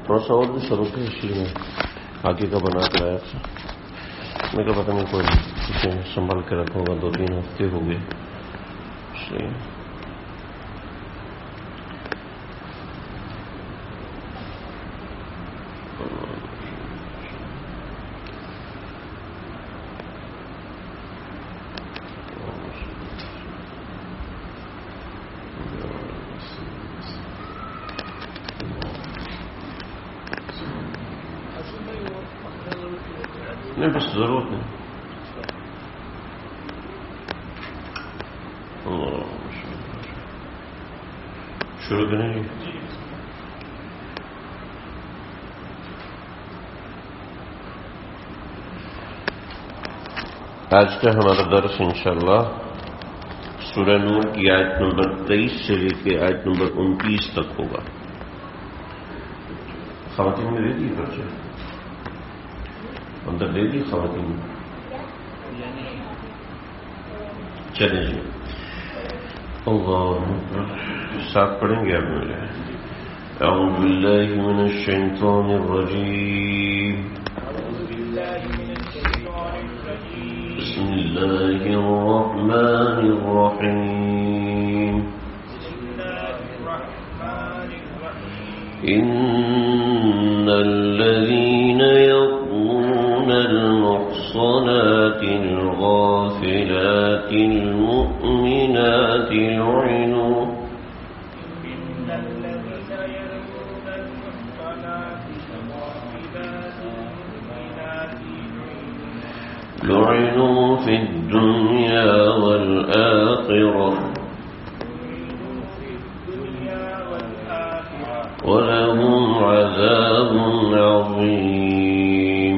تھوڑا سا اور بھی شروع کے اس لیے آگے کا بنا کے لایا تھا. میں کہا پتہ نہیں کوئی اسے سنبھال کے رکھوں گا, 2-3 ہفتے ہو گئے اس لیے. نہیں بس ضرورت نہیں. شروع کریں گے. آج کا ہمارا درس انشاءاللہ سورہ نور کی آیت نمبر 23 سے لے کے آیت نمبر 29 تک ہوگا. خواتین نے دے دی پرچہ اندر دے دی خواتین. چلیں جی اللہ ساتھ پڑھیں گے. اب میرے اعوذ باللہ من الشیطان الرجیم بسم اللہ الرحمن الرحیم ان الذین يرمون المحصنات الغافلات المؤمنات لعنوا في الدنيا والآخرة ولهم عذاب عظيم.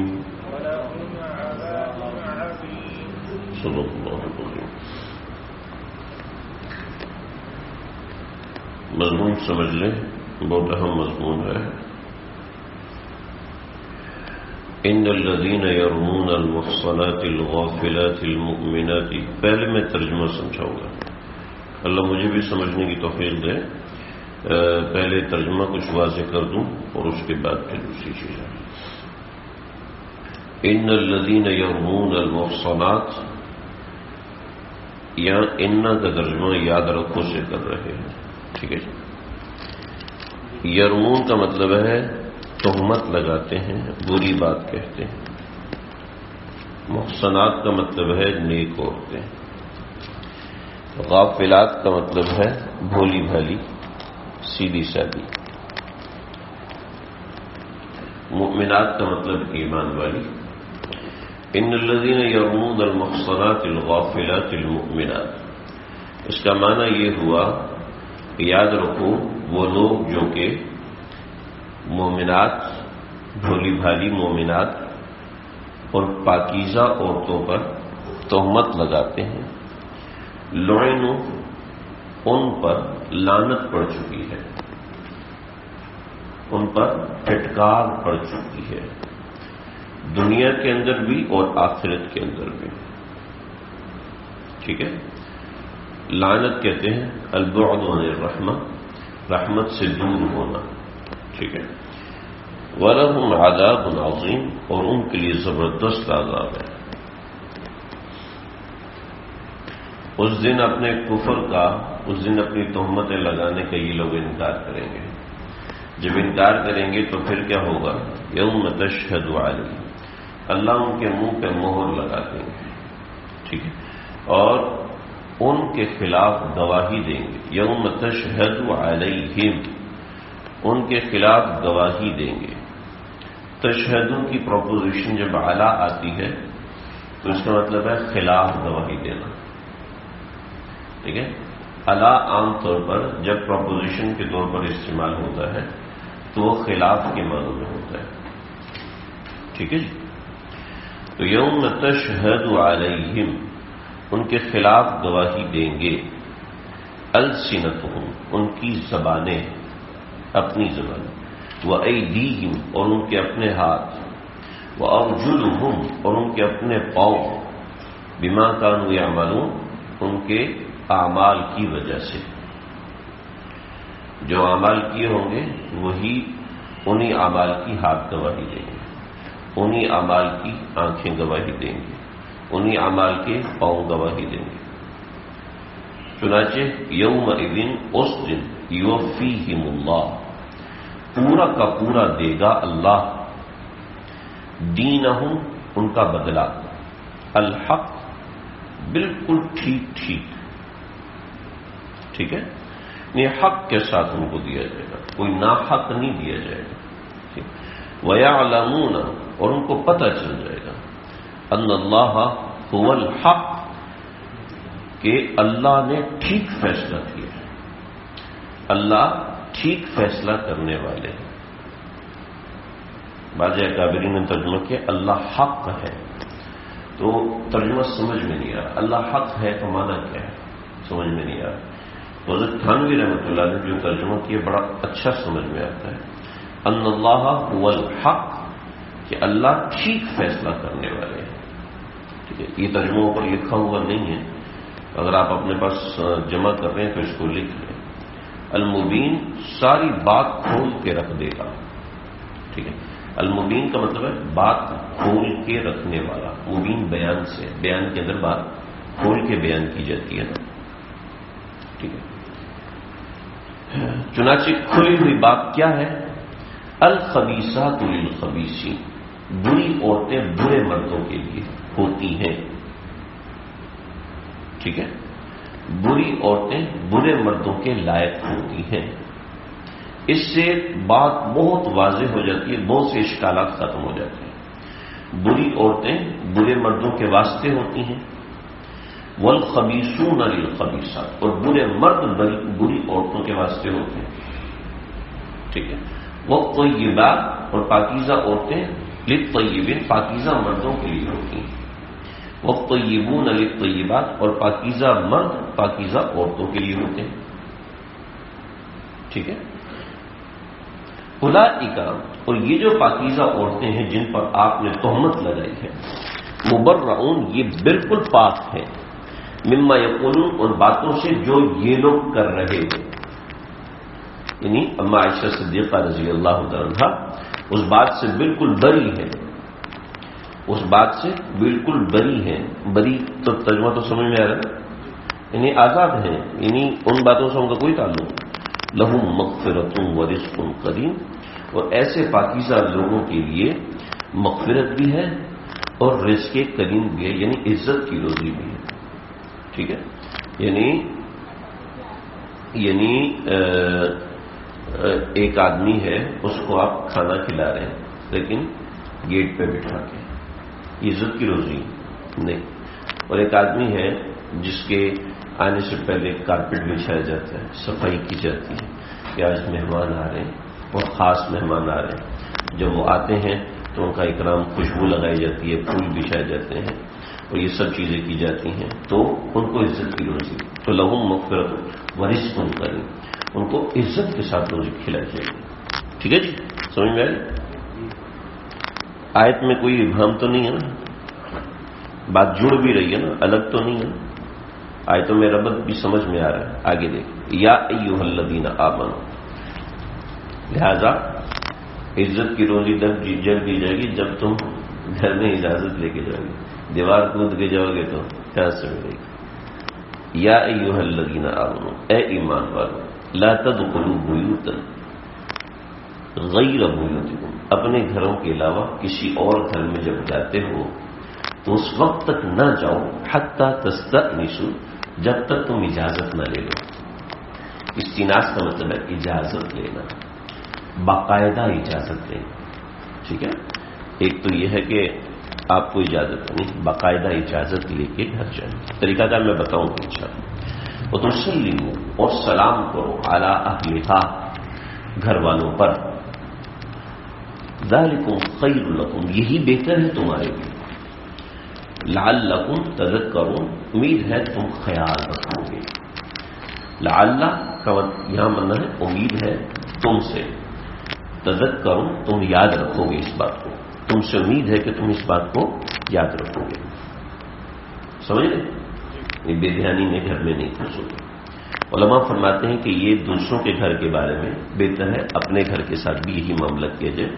صدق اللہ العظیم. مضمون سمجھ لیں, بہت اہم مضمون ہے. ان الذین یرمون المحصنات الغافلات المؤمنات. پہلے میں ترجمہ سمجھاؤں گا, اللہ مجھے بھی سمجھنے کی توفیق دے. پہلے ترجمہ کچھ واضح کر دوں اور اس کے بعد پھر دوسری چیزیں. ان الذین یرمون المحصنات, یہاں ان کا ترجمہ یاد رکھو سے کر رہے ہیں. ٹھیک ہے. یرمون کا مطلب ہے تہمت لگاتے ہیں, بری بات کہتے ہیں. محصنات کا مطلب ہے نیک عورتیں. غافلات کا مطلب ہے بھولی بھالی سیدھی سادی. مؤمنات کا مطلب ایمان والی. ان الذین یرمون المحصنات الغافلات المؤمنات, اس کا معنی یہ ہوا کہ یاد رکھو وہ لوگ جو کہ مومنات, بھولی بھالی مومنات اور پاکیزہ عورتوں پر تہمت لگاتے ہیں. لعنوا, ان پر لعنت پڑ چکی ہے, ان پر پھٹکار پڑ چکی ہے, دنیا کے اندر بھی اور آخرت کے اندر بھی. ٹھیک ہے. لعنت کہتے ہیں البعد عن الرحمہ, رحمت سے دور ہونا. ٹھیک ہے. وَلَهُمْ عَذَابٌ عَظِيمٌ, اور ان کے لیے زبردست عذاب ہے. اس دن اپنے کفر کا, اس دن اپنی تہمتیں لگانے کا یہ لوگ انکار کریں گے. جب انکار کریں گے تو پھر کیا ہوگا؟ یوم تشہد علیہم, اللہ ان کے منہ پہ مہر لگا دیں گے. ٹھیک ہے. اور ان کے خلاف گواہی دیں گے. یوم تشہد علیہم, ان کے خلاف گواہی دیں گے. تشہدوں کی پروپوزیشن جب اعلیٰ آتی ہے تو اس کا مطلب ہے خلاف گواہی دینا. ٹھیک ہے. اعلیٰ عام طور پر جب پروپوزیشن کے طور پر استعمال ہوتا ہے تو وہ خلاف کے معنی میں ہوتا ہے. ٹھیک ہے جی. تو یوم تشہد علیہم, ان کے خلاف گواہی دیں گے. السنتہم, ان کی زبانیں, اپنی زبان. وَأَيْدِيهِمْ, اور ان کے اپنے ہاتھ. وَأَرْجُلُهُمْ, اور ان کے اپنے پاؤں. بِمَا كَانُوا يَعْمَلُونَ, ان کے اعمال کی وجہ سے. جو اعمال کیے ہوں گے وہی انہی اعمال کی ہاتھ گواہی دیں گے، انہی اعمال کی آنکھیں گواہی دیں گی، انہی اعمال کے پاؤں گواہی دیں گے۔ چنانچہ یومئذ اس دن یوفیہم اللہ پورا کا پورا دے گا اللہ دینہم ان کا بدلہ، الحق بالکل ٹھیک ہے، یہ حق کے ساتھ ان کو دیا جائے گا، کوئی ناحق نہیں دیا جائے گا۔ وَيَعْلَمُونَ اور ان کو پتہ چل جائے گا ان اللہ هو الحق کہ اللہ نے ٹھیک فیصلہ کیا ہے، اللہ ٹھیک فیصلہ کرنے والے ہیں۔ بعض اکابرین نے ترجمہ کیا اللہ حق ہے، تو ترجمہ سمجھ میں نہیں آ رہا، اللہ حق ہے تو معنی کیا ہے سمجھ میں نہیں آ رہا۔ تو حضرت تھانوی رحمۃ اللہ نے جو ترجمہ کیا بڑا اچھا سمجھ میں آتا ہے، ان اللہ هو الحق کہ اللہ ٹھیک فیصلہ کرنے والے ہیں۔ ٹھیک ہے، یہ ترجموں پر لکھا ہوا نہیں ہے، اگر آپ اپنے پاس جمع کر رہے ہیں تو اس کو لکھ لیں۔ المبین ساری بات کھول کے رکھ دے گا، ٹھیک ہے، المبین کا مطلب ہے بات کھول کے رکھنے والا، مبین بیان سے، بیان کے اندر بات کھول کے بیان کی جاتی ہے نا، ٹھیک ہے۔ چنانچہ کھلی ہوئی بات کیا ہے؟ الخبیثات للخبیثین بری عورتیں برے مردوں کے لیے ہوتی ہیں، ٹھیک ہے، بری عورتیں برے مردوں کے لائق ہوتی ہیں۔ اس سے بات بہت واضح ہو جاتی ہے، بہت سے اشکالات ختم ہو جاتے ہیں۔ بری عورتیں برے مردوں کے واسطے ہوتی ہیں، والخبیثون للخبیثات اور برے مرد بری عورتوں کے واسطے ہوتے ہیں، ٹھیک ہے۔ والطیبات اور پاکیزہ عورتیں للطیبین پاکیزہ مردوں کے لیے ہوتی ہیں، والطیبون للطیبات اور پاکیزہ مرد پاکیزہ عورتوں کے لیے ہوتے ہیں، ٹھیک ہے۔ اولئک اور یہ جو پاکیزہ عورتیں ہیں جن پر آپ نے تہمت لگائی ہے، مبرؤون یہ بالکل پاک ہیں، مما یقولون ان باتوں سے جو یہ لوگ کر رہے ہیں، یعنی اما عائشہ صدیقہ رضی اللہ عنہا اس بات سے بالکل بری ہے، اس بات سے بالکل بری ہے۔ بری تو ترجمہ تو سمجھ میں آ رہا ہے، یعنی آزاد ہیں، یعنی ان باتوں سے ان کا کوئی تعلق نہیں۔ لہم مغفرۃ ورزق کریم اور ایسے پاکیزہ لوگوں کے لیے مغفرت بھی ہے اور رزق کریم بھی ہے، یعنی عزت کی روزی بھی ہے، ٹھیک ہے۔ یعنی ایک آدمی ہے، اس کو آپ کھانا کھلا رہے ہیں لیکن گیٹ پہ بٹھا کے، عزت کی روزی نہیں۔ اور ایک آدمی ہے جس کے آنے سے پہلے کارپیٹ بچھایا جاتا ہے، صفائی کی جاتی ہے کہ آج مہمان آ رہے ہیں اور خاص مہمان آ رہے ہیں، جب وہ آتے ہیں تو ان کا اکرام، خوشبو لگائی جاتی ہے، پھول بچھائے جاتے ہیں اور یہ سب چیزیں کی جاتی ہیں، تو ان کو عزت کی روزی، تو لہم مغفرۃ ورزق کریم ان کو عزت کے ساتھ روزی کھلائی جائے گی، ٹھیک ہے جی، سمجھ میں آئی؟ آیت میں کوئی ابہام تو نہیں ہے نا، بات جڑ بھی رہی ہے نا، الگ تو نہیں ہے نا، آیتوں میں ربط بھی سمجھ میں آ رہا ہے۔ آگے دیکھ، یا ایھا الذین آمنوا، لہذا عزت کی روزی جب دی جائے گی جب تم گھر میں اجازت لے کے جاؤ گے، دیوار کود کے جاؤ گے تو کہاں سے ملے گی؟ یا ایھا الذین آمنوا اے ایمان والو، لا تدخلوا بیوتا غیر بیوتکم اپنے گھروں کے علاوہ کسی اور گھر میں جب جاتے ہو تو اس وقت تک نہ جاؤ حتی تستأنسوا جب تک تم اجازت نہ لے لو۔ استئناس کا مطلب ہے اجازت لینا، باقاعدہ اجازت لینا، ٹھیک ہے۔ ایک تو یہ ہے کہ آپ کو اجازت نہیں، باقاعدہ اجازت لے کے گھر جائیں۔ طریقہ کار میں بتاؤں گا انشاءاللہ۔ وتسلموا اور سلام کرو علی اہلھا گھر والوں پر، ذالکم خیر لکم یہی بہتر ہے تمہارے لیے، لعلکم تذکرون امید ہے تم خیال رکھو گے۔ لعل کا یہاں معنی ہے امید ہے تم سے، تذکرون تم یاد رکھو گے اس بات کو، تم سے امید ہے کہ تم اس بات کو یاد رکھو گے، سمجھ لیں، یہ بے دھیانی میں گھر میں نہیں گھسو گے۔ علماء فرماتے ہیں کہ یہ دوسروں کے گھر کے بارے میں بہتر ہے، اپنے گھر کے ساتھ بھی یہی معاملہ کیا جائے.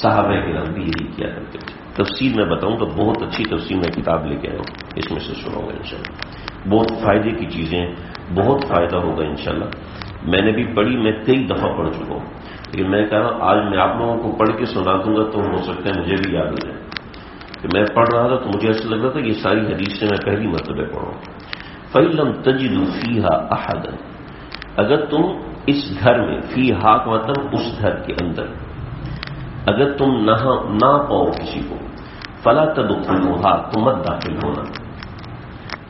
صحابہ کرام بھی یہی کیا کرتے تھے. تفسیر میں بتاؤں تو بہت اچھی تفسیر میں کتاب لے کے آیا ہوں، اس میں سے سناؤں گا انشاءاللہ. بہت فائدے کی چیزیں، بہت فائدہ ہوگا انشاءاللہ. میں نے بھی پڑھی، میں کئی دفعہ پڑھ چکا ہوں، لیکن میں کہہ رہا ہوں آج میں آپ لوگوں کو پڑھ کے سنا دوں گا تو ہو سکتا ہے مجھے بھی یاد ہو جائے. کہ میں پڑھ رہا تھا تو مجھے ایسا لگ رہا تھا یہ ساری حدیثیں میں پہلی مرتبہ پڑھوں. فَإِلَّمْ تَجِدُوا فِيهَا أَحَدًا، اگر تم اس گھر میں، فیہا کا مطلب اس گھر کے اندر، اگر تم نہ پاؤ کسی کو، فَلَا تَدْخُلُوهَا، تم مت داخل ہونا،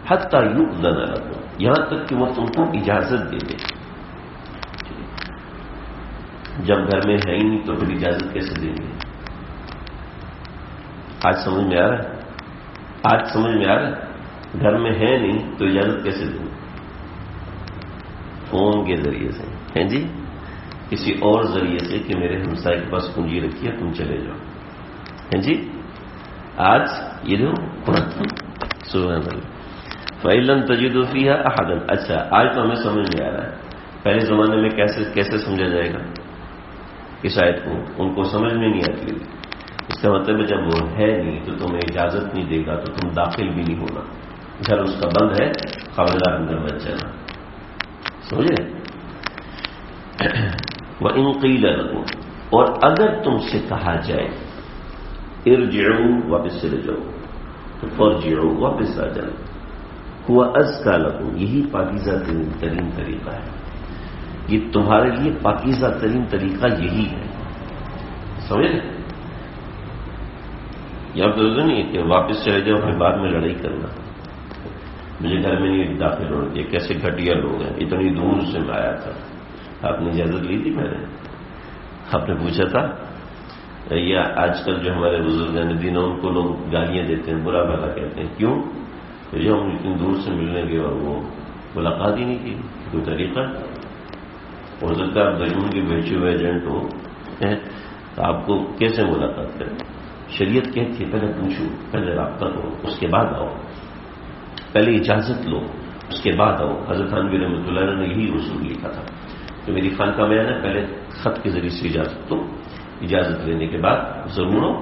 حَتَّى يُؤْذَنَ لَكُمْ، یہاں تک کہ وہ تم کو اجازت دے دے. جب گھر میں ہے ہی نہیں تو پھر اجازت کیسے دیں گے؟ آج سمجھ میں آ رہا ہے؟ آج سمجھ میں آ رہا ہے؟ گھر میں ہے نہیں تو اجازت کیسے دیں گے؟ فون کے ذریعے سے ہیں جی، کسی اور ذریعے سے کہ میرے ہمسائے کے پاس کنجی رکھی ہے، تم چلے جاؤ. ہیں جی، آج یہ دو سبحان اللہ. فَإِلَّمْ تَجِدُوا فِيهَا أَحَدًا. اچھا، آج تو ہمیں سمجھ میں آ رہا ہے. پہلے زمانے میں کیسے سمجھا جائے گا اس آیت کو؟ ان کو سمجھ میں نہیں آتی. اس کا مطلب ہے جب وہ ہے نہیں تو تمہیں اجازت نہیں دے گا تو تم داخل بھی نہیں ہونا. گھر اس کا بند ہے، خبردار اندر مت جانا. سمجھے؟ وَإِن قِيلَ لَكُمْ، اور اگر تم سے کہا جائے ارجعوا، واپس چلے جاؤ، تو فرجعوا، واپس آ جانا. هُوَ أَزْكَىٰ لَكُمْ، یہی پاکیزہ ترین طریقہ ہے. یہ تمہارے لیے پاکیزہ ترین طریقہ یہی ہے. سمجھے؟ یہاں تو نہیں ہے کہ واپس چلے جاؤ پھر بعد میں لڑائی کرنا. مجھے گھر میں نہیں داخل ہونا. یہ کیسے گھٹیا لوگ ہیں، اتنی دور سے میں آیا تھا. آپ نے اجازت لی تھی؟ میں نے آپ نے پوچھا تھا؟ یا آج کل جو ہمارے بزرگان دین ان کو لوگ گالیاں دیتے ہیں، برا بھلا کہتے ہیں. کیوں؟ جو ہم اتنی دور سے ملنے گئے اور وہ ملاقات ہی نہیں کی. کوئی طریقہ ہو سکتا ہے آپ دشمن کے بھیجے ہوئے ایجنٹ ہو تو آپ کو کیسے ملاقات کریں؟ شریعت کہتی ہے پہلے پوچھو، پہلے رابطہ کرو، اس کے بعد آؤ. پہلے اجازت لو، اس کے بعد آؤ. حضرت تھانوی رحمۃ اللہ علیہ نے یہی اصول لکھا تھا کہ میری خانقاہ میں ہے، پہلے خط کے ذریعے سے اجازت دو، اجازت لینے کے بعد ضرور ہو.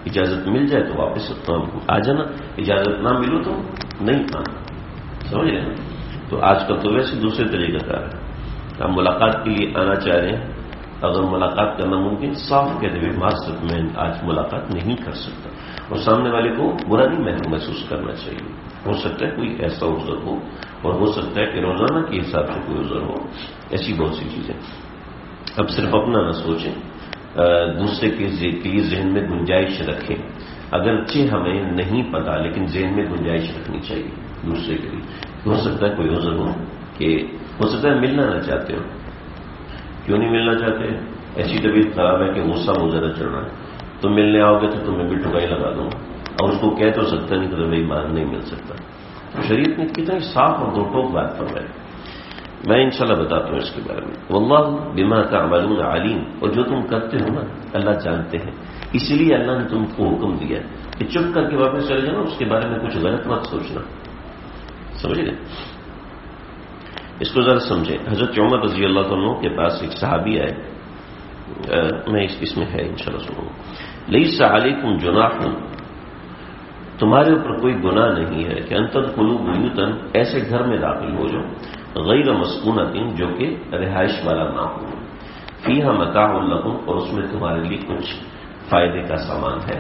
اجازت مل جائے تو واپس آ جانا، اجازت نہ ملو تو نہیں آنا. سمجھ رہے ہیں؟ تو آج کل تو ویسے دوسرے طریقہ کار ہے. آپ ملاقات کے لیے آنا چاہ رہے ہیں، اگر ملاقات کرنا ممکن، صاف کہتے ہوئے معذرت میں آج ملاقات نہیں کر سکتا. اور سامنے والے کو برا نہیں محسوس کرنا چاہیے. ہو سکتا ہے کوئی ایسا عذر ہو، اور ہو سکتا ہے کہ روزانہ کے حساب سے کوئی عذر ہو. ایسی بہت سی چیزیں. اب صرف اپنا نہ سوچیں، دوسرے کے لیے ذہن میں گنجائش رکھیں. اگرچہ ہمیں نہیں پتا لیکن ذہن میں گنجائش رکھنی چاہیے دوسرے کے لیے. ہو سکتا ہے کوئی عذر ہو، کہ ہو سکتا ہے ملنا نہ چاہتے ہو. کیوں نہیں ملنا چاہتے؟ ایسی طبیعت خراب ہے کہ غصہ بہت زیادہ چڑھ رہا ہے. تم ملنے آؤ گے تو تمہیں بھی ٹھکائی لگا دوں گا، اور اس کو کہہ تو سکتا نہیں کہ بھائی مان نہیں مل سکتا. شریعت نے کتنی صاف اور دو ٹوک بات فرمائی. میں انشاءاللہ بتاتا ہوں اس کے بارے میں. واللہ بما تعملون علیم، اور جو تم کرتے ہو نا اللہ جانتے ہیں. اسی لیے اللہ نے تم کو حکم دیا کہ چپ کر کے واپس چلے جانا، اس کے بارے میں کچھ غلط مت سوچنا. سمجھ گئے؟ اس کو ذرا سمجھیں. حضرت عمر رضی اللہ عنہ کے پاس ایک صحابی آئے، میں اس میں ہے انشاءاللہ سنوں. لیس علیکم جناح، تمہارے اوپر کوئی گناہ نہیں ہے کہ ان تدخلوا بیوتا، ایسے گھر میں داخل ہو جاؤ، غیر مسکونۃ، جو کہ رہائش والا نہ ہو، فیہا متاع لکم، اور اس میں تمہارے لیے کچھ فائدے کا سامان ہے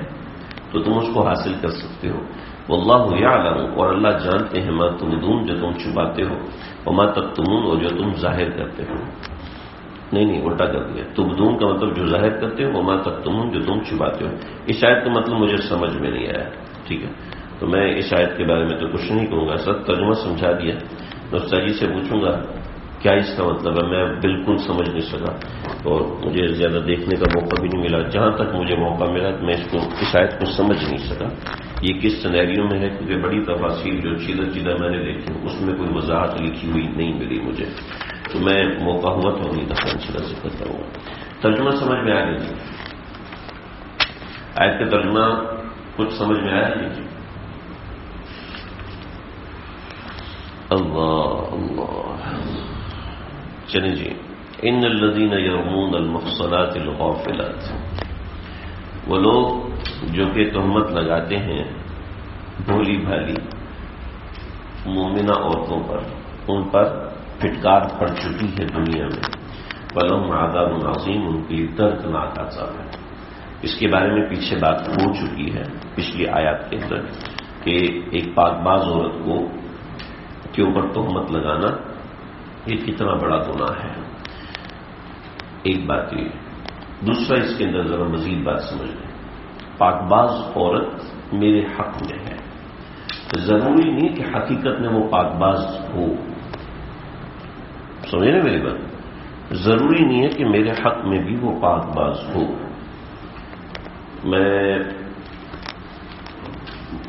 تو تم اس کو حاصل کر سکتے ہو. واللہ یعلم، اور اللہ جانتے ہیں، ما تبدون، جو تم چھپاتے ہو، وما تکتمون، اور جو تم ظاہر کرتے ہو. نہیں الٹا کر دیا. تبدون کا مطلب جو ظاہر کرتے ہو، وما تکتمون، جو تم چھپاتے ہو. اس آیت کا مطلب مجھے سمجھ میں نہیں آیا. ٹھیک ہے، تو میں اس آیت کے بارے میں تو کچھ نہیں کہوں گا. سر ترجمہ سمجھا دیا. استاد جی سے پوچھوں گا کیا اس کا مطلب ہے. میں بالکل سمجھ نہیں سکا اور مجھے زیادہ دیکھنے کا موقع بھی نہیں ملا. جہاں تک مجھے موقع ملا میں اس آیت کو سمجھ نہیں سکا. یہ کس سینیریو میں ہے، کیونکہ بڑی تفاصیل جو چیدہ میں نے دیکھی اس میں کوئی وضاحت لکھی ہوئی نہیں ملی مجھے. تو میں موقع ہوا تو اگلی دفعہ انشاءاللہ ذکر کروں گا. ترجمہ سمجھ میں آ گیا جی؟ آیت کا ترجمہ کچھ سمجھ میں آیا جی؟ اللہ اللہ. چلیں جی. ان الذین یرمون المحصنات الغافلات، وہ لوگ جو کہ تہمت لگاتے ہیں بھولی بھالی مومنہ عورتوں پر، ان پر پھٹکار پڑ چکی ہے دنیا میں. وَلَهُمْ عَذَابٌ عَظِيمٌ، ان کے لیے دردناک عذاب ہے. اس کے بارے میں پیچھے بات ہو چکی ہے پچھلی آیات کے اندر کہ ایک پاک باز عورت کو کے اوپر تہمت لگانا یہ کتنا بڑا گناہ ہے. ایک بات یہ. دوسرا اس کے اندر ذرا مزید بات سمجھ لیں. پاک باز عورت میرے حق میں ہے، ضروری نہیں کہ حقیقت میں وہ پاک باز ہو. سمجھے نا میری بات؟ ضروری نہیں ہے کہ میرے حق میں بھی وہ پاک باز ہو. میں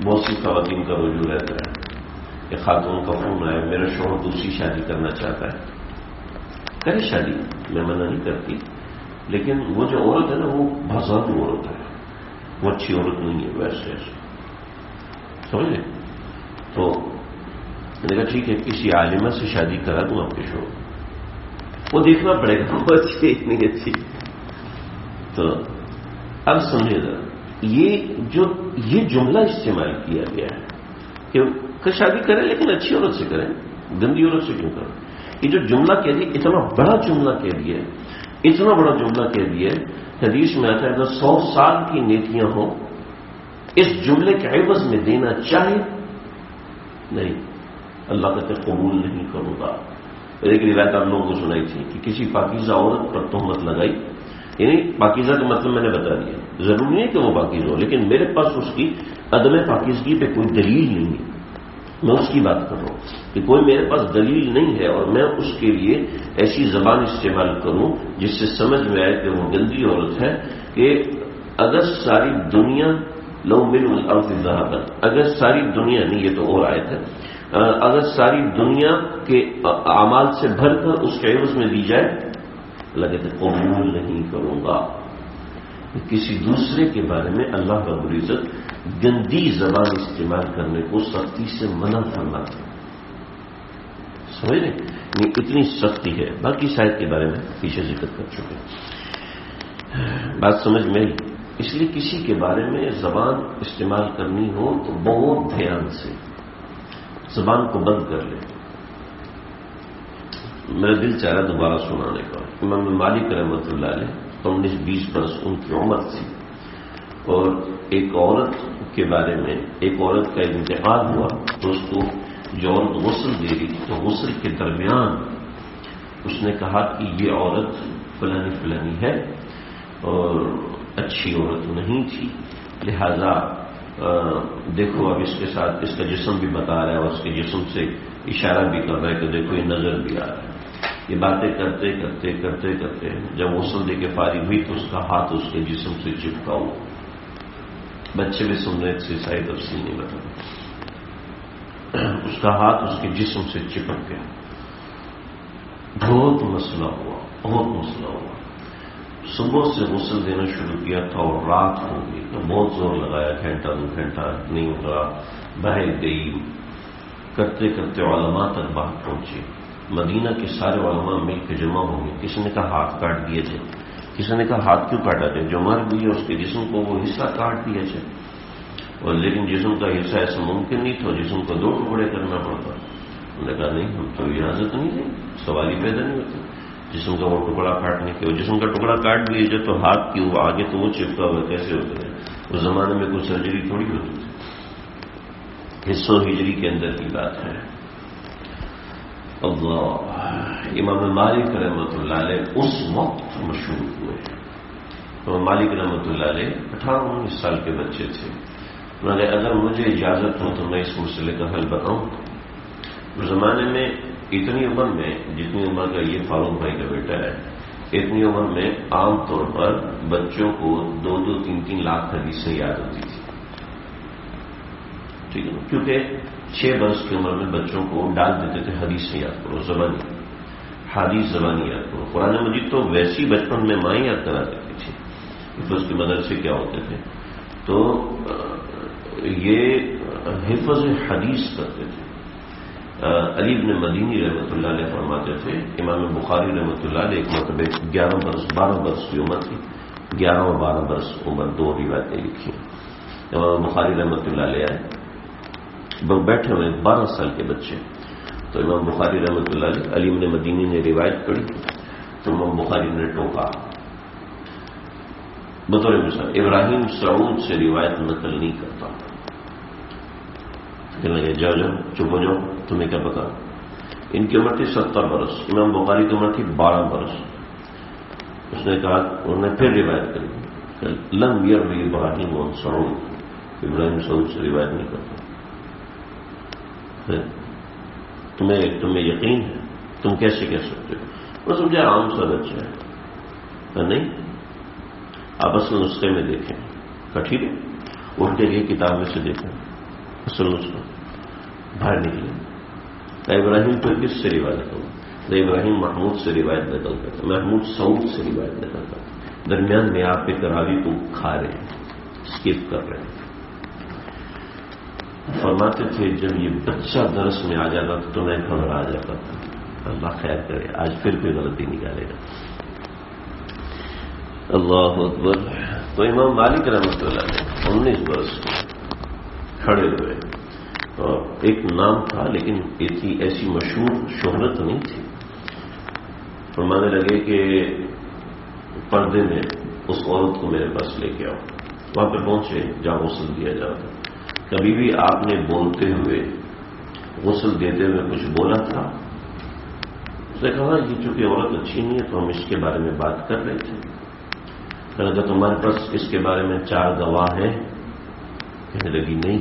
بہت سی خواتین کا رجوع رہتا ہے کہ خاتون کا فون آئے میرا شوہر دوسری شادی کرنا چاہتا ہے. کرے شادی، میں منع نہیں کرتی، لیکن وہ جو عورت ہے نا وہ بھزاؤ عورت ہے، وہ اچھی عورت نہیں ہے ویسے. سمجھے؟ تو میں نے کہا ٹھیک ہے کسی عالمہ سے شادی کرا دوں آپ کے شوہر، وہ دیکھنا پڑے گا وہ اچھی ہے نہیں اچھی. تو اب سمجھے ذرا یہ جملہ استعمال کیا گیا ہے کہ شادی کریں لیکن اچھی عورت سے کریں، گندی عورت سے کیوں کریں. یہ جو جملہ کہہ دیا، اتنا بڑا جملہ کہہ دیا، اتنا بڑا جملہ کہہ دیا. حدیث میں آتا ہے اگر 100 سال کی نیکیاں ہوں اس جملے کے عوض میں دینا چاہے نہیں، اللہ کہتے قبول نہیں کروں گا. ایک روایت آپ لوگوں کو سنائی تھی کہ کسی پاکیزہ عورت پر تہمت لگائی. یعنی پاکیزہ کا مطلب میں نے بتا دیا، ضروری نہیں کہ وہ پاکیزہ ہو، لیکن میرے پاس اس کی عدم پاکیزگی پہ کوئی دلیل نہیں ہے. میں اس کی بات کر رہا ہوں کہ کوئی میرے پاس دلیل نہیں ہے اور میں اس کے لیے ایسی زبان استعمال کروں جس سے سمجھ میں آئے کہ وہ گندی عورت ہے. کہ اگر ساری دنیا لو ملء الارض ذهبا، اگر ساری دنیا نہیں، یہ تو اور آیت ہے، اگر ساری دنیا کے اعمال سے بھر کر اس کے عوض میں دی جائے اللہ کہتے قبول نہیں کروں گا. کسی دوسرے کے بارے میں اللہ رب العزت گندی زبان استعمال کرنے کو سختی سے منع فرماتے ہیں. سمجھ رہے؟ اتنی سختی ہے. باقی شاید کے بارے میں پیچھے ذکر کر چکے. بات سمجھ میں آئی؟ اس لیے کسی کے بارے میں زبان استعمال کرنی ہو تو بہت دھیان سے زبان کو بند کر لیں. میرا دل چاہ رہا دوبارہ سنانے کا. امام مالک رحمۃ اللہ علیہ 19-20 برس ان کی عمر تھی اور ایک عورت کے بارے میں ایک عورت کا انتقال ہوا تو اس کو جو عورت غسل دے رہی تھی تو غسل کے درمیان اس نے کہا کہ یہ عورت فلانی فلانی ہے اور اچھی عورت نہیں تھی، لہذا دیکھو اب اس کے ساتھ اس کا جسم بھی بتا رہا ہے اور اس کے جسم سے اشارہ بھی کر رہا ہے کہ دیکھو یہ نظر بھی آ رہا ہے. یہ باتیں کرتے کرتے کرتے کرتے جب غسل دے کے فارغ ہوئی تو اس کا ہاتھ اس کے جسم سے چپکا ہوا. بچے بھی سن رہے تھے، صحیح تفصیل نہیں بتا. اس کا ہاتھ اس کے جسم سے چپک گیا. بہت مسئلہ ہوا، بہت مسئلہ ہوا. صبح سے غسل دینا شروع کیا تھا اور رات ہو گئی تو بہت زور لگایا، گھنٹہ 2 گھنٹہ نہیں اترا، بہہ گئی. کرتے کرتے علماء تک بات پہنچی. مدینہ کے سارے علماء مل کے جمع ہو گئے. کسی نے کہا ہاتھ کاٹ دیے تھے، کسی نے کہا ہاتھ کیوں کاٹا تھے، جو مر گئی اس کے جسم کو وہ حصہ کاٹ دیا جائے. اور لیکن جسم کا حصہ ایسا ممکن نہیں تھا، جسم کو 2 ٹکڑے کرنا پڑتا. انہوں نے کہا نہیں ہم تو اجازت نہیں دیں، سوال ہی پیدا نہیں ہوتا جسم کا وہ ٹکڑا کاٹنے کے. جسم کا ٹکڑا کاٹ دیے جو تو ہاتھ کی وہ آگے تو وہ چپکا ہوا کیسے ہوتا ہے. اس زمانے میں کوئی سرجری تھوڑی ہوتی تھی. 100 ہجری کے اندر کی بات ہے. اللہ. امام مالک رحمۃ اللہ علیہ اس وقت مشہور ہوئے. امام مالک رحمۃ اللہ علیہ 18-19 سال کے بچے تھے. انہوں نے اگر مجھے اجازت ہو تو میں اس مسئلے کا حل بتاؤں. اس زمانے میں اتنی عمر میں جتنی عمر کا یہ فاروق بھائی کا بیٹا ہے، اتنی عمر میں عام طور پر بچوں کو 2-3 لاکھ حدیثیں یاد ہوتی تھی. ٹھیک ہے، کیونکہ 6 برس کی عمر میں بچوں کو ڈال دیتے تھے حدیثیں یاد کرو، زبانی حدیث زبانی یاد کرو. قرآن مجید تو ویسی بچپن میں مائیں یاد کرا دیتی تھی. حفظ کے مدرسے کیا ہوتے تھے تو یہ حفظ حدیث کرتے تھے. علی بن مدینی رحمۃ اللہ علیہ فرماتے تھے، امام بخاری رحمۃ اللہ علیہ ایک مرتبہ 12 برس کی عمر تھی، 11 اور 12 برس عمر، 2 روایتیں لکھی۔ امام بخاری رحمۃ اللہ علیہ آئے، بیٹھے ہوئے 12 سال کے بچے، تو امام بخاری رحمۃ اللہ علیہ، علی بن مدینی نے روایت پڑھی تو امام بخاری نے ٹوکا بطور مثال، ابراہیم سعود سے روایت نقل نہیں کرتا۔ کہنے لگے جاؤ چپ ہو جاؤ، تمہیں کیا پتا۔ ان کی عمر تھی 70 برس، امام بخاری کی عمر تھی 12 برس۔ اس نے کہا، انہوں نے پھر روایت کری، لم یروی ابراہیم عن سعود، ابراہیم سعود سے روایت نہیں کرتا۔ تمہیں یقین ہے؟ تم کیسے کہہ سکتے ہو؟ وہ سمجھا عام سا بچہ ہے، نہیں آپ اصل نسخے میں دیکھیں۔ کہا ٹھیک ہے، اٹھ کے گئے کتاب میں سے دیکھیں اصل نسخہ، باہر نکلے۔ ابراہیم پھر کس سے روایت کروں؟ ابراہیم محمود سے روایت نکل کرتا، محمود سعود سے روایت نکل کرتا، درمیان میں آپ ایک راوی کو کھا رہے ہیں، اسکپ کر رہے ہیں۔ فرماتے تھے جب یہ بچہ درس میں آ جاتا تو میں گھبرا جاتا تھا، اللہ خیر کرے آج پھر کوئی غلطی نکالے گا۔ اللہ اکبر۔ تو امام مالک رحمۃ اللہ علیہ 19 برس کھڑے ہوئے، اور ایک نام تھا لیکن یہ تھی ایسی مشہور شہرت نہیں تھی۔ فرمانے لگے کہ پردے میں اس عورت کو میرے پاس لے کے آؤ۔ وہاں پہ پہنچے جہاں غسل دیا جاتا۔ کبھی بھی آپ نے بولتے ہوئے، غسل دیتے ہوئے کچھ بولا تھا؟ اس نے کہا یہ چونکہ عورت اچھی نہیں ہے تو ہم اس کے بارے میں بات کر رہے تھے۔ کہا تمہارے پاس اس کے بارے میں 4 گواہ ہیں؟ کہنے لگی نہیں،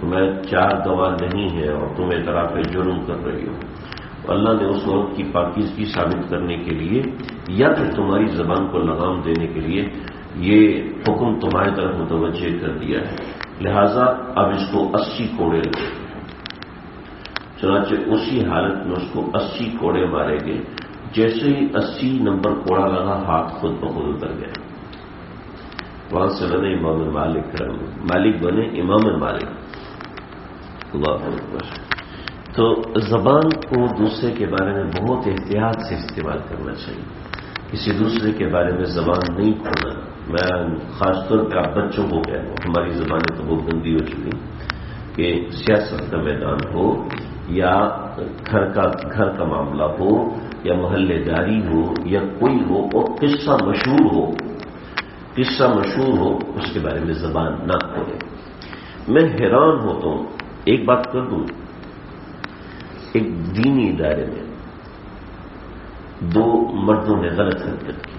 تمہیں 4 گواہ نہیں ہے اور تم اعتراف جرم کر رہی ہو۔ اللہ نے اس عورت کی پاکیزگی ثابت کرنے کے لیے یا پھر تمہاری زبان کو لگام دینے کے لیے یہ حکم تمہاری طرف متوجہ کر دیا ہے، لہذا اب اس کو 80 کوڑے لگے۔ چنانچہ اسی حالت میں اس کو 80 کوڑے مارے گئے۔ جیسے ہی 80 نمبر کوڑا لگا، ہاتھ خود بخود اتر گیا۔ وہاں سے بنے امام مالک بنے امام مالک۔ اللہ اکبر۔ تو زبان کو دوسرے کے بارے میں بہت احتیاط سے استعمال کرنا چاہیے، کسی دوسرے کے بارے میں زبان نہیں کھولنا۔ میں خاص طور پہ آپ بچوں کو کہہ رہا ہوں، ہماری زبانیں تو بہت گندی ہو چکی کہ سیاست کا میدان ہو یا گھر کا معاملہ ہو یا محلے داری ہو یا کوئی ہو اور قصہ مشہور ہو، اس کے بارے میں زبان نہ کھولے۔ میں حیران ہوتا ہوں، ایک بات کر دوں، ایک دینی ادارے میں 2 مردوں نے غلط حرکت کی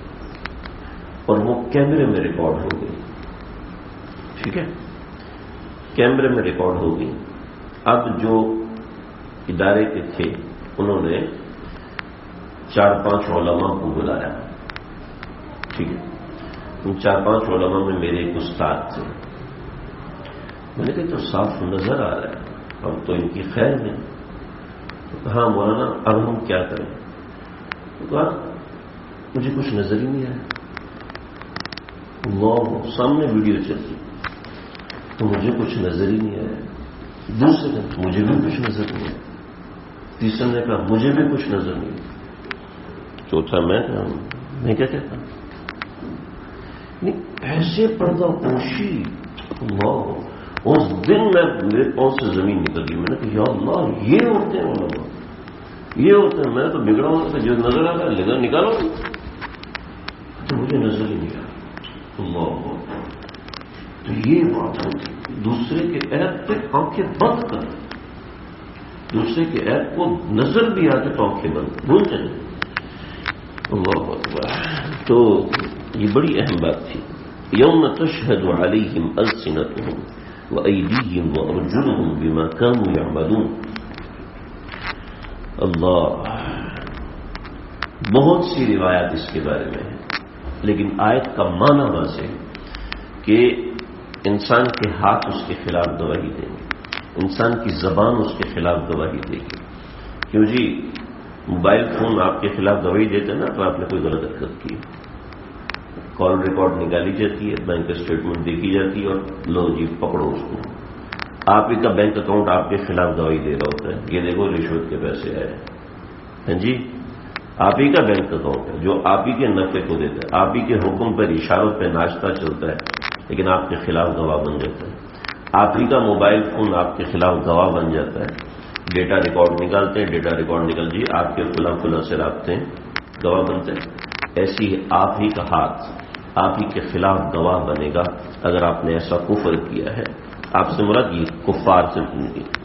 اور وہ کیمرے میں ریکارڈ ہو گئی، ٹھیک ہے، کیمرے میں ریکارڈ ہو گئی۔ اب جو ادارے کے تھے انہوں نے 4-5 علماء کو بلایا، ٹھیک ہے، ان 4-5 علماء میں میرے ایک استاد تھے۔ میں نے کہا تو صاف نظر آ رہا ہے، اب تو ان کی خیر نہیں۔ ہاں مولانا اب ہم کیا کریں؟ کہا مجھے کچھ نظر ہی نہیں آیا۔ اللہ، سامنے ویڈیو چلتی تو مجھے کچھ نظر ہی نہیں آیا۔ دوسرے دن مجھے بھی کچھ نظر نہیں آیا۔ تیسرے نے کہا مجھے بھی کچھ نظر نہیں آیا۔ چوتھا میں کیا کہتا نہیں، ایسے پردہ پوشی، اللہ، اس دن میرے پاؤں سے زمین نکل گئی۔ میں نے کہا یا اللہ، یہ ہوتے ہیں علماء، یہ ہوتے ہیں۔ میں تو بگڑا ہوں، جو نظر آ رہا ہے نکالو، تو مجھے نظر ہی نہیں آ رہا۔ اللہ، تو یہ بات ہوتی، دوسرے کے عیب پہ آنکھیں بند کر، دوسرے کے عیب کو نظر بھی آتے تو آنکھیں بند بھول جائیں۔ اللہ اکبر۔ تو یہ بڑی اہم بات تھی۔ یوم تشہد علیہم السنتہم وایدیہم وارجلہم بما کانوا یعملون۔ اللہ، بہت سی روایات اس کے بارے میں ہیں، لیکن آیت کا معنی واضح ہے کہ انسان کے ہاتھ اس کے خلاف گواہی دیں گے، انسان کی زبان اس کے خلاف گواہی دے گی۔ کیوں جی، موبائل فون آپ کے خلاف گواہی دیتے ہیں نا، تو آپ نے کوئی غلط حرکت کی، کال ریکارڈ نکالی جاتی ہے، بینک اسٹیٹمنٹ دیکھی جاتی ہے اور لو جی پکڑو اس کو۔ آپ ہی کا بینک اکاؤنٹ آپ کے خلاف گواہی دے رہا ہوتا ہے، یہ دیکھو رشوت کے پیسے آئے ہیں جی، آپ ہی کا بینک اکاؤنٹ ہے جو آپ ہی کے نفع کو دیتا ہے، آپ ہی کے حکم پر اشاروں پہ ناشتہ چلتا ہے، لیکن آپ کے خلاف گواہ بن جاتا ہے۔ آپ ہی کا موبائل فون آپ کے خلاف گواہ بن جاتا ہے، ڈیٹا ریکارڈ نکالتے ہیں، ڈیٹا ریکارڈ نکل جی آپ کے فلاں سے رابطے ہیں، گواہ بنتے ہیں۔ ایسی آپ ہی کا ہاتھ آپ ہی کے خلاف گواہ بنے گا اگر آپ نے ایسا کفر کیا ہے۔ آپ سے مراد یہ کفار سے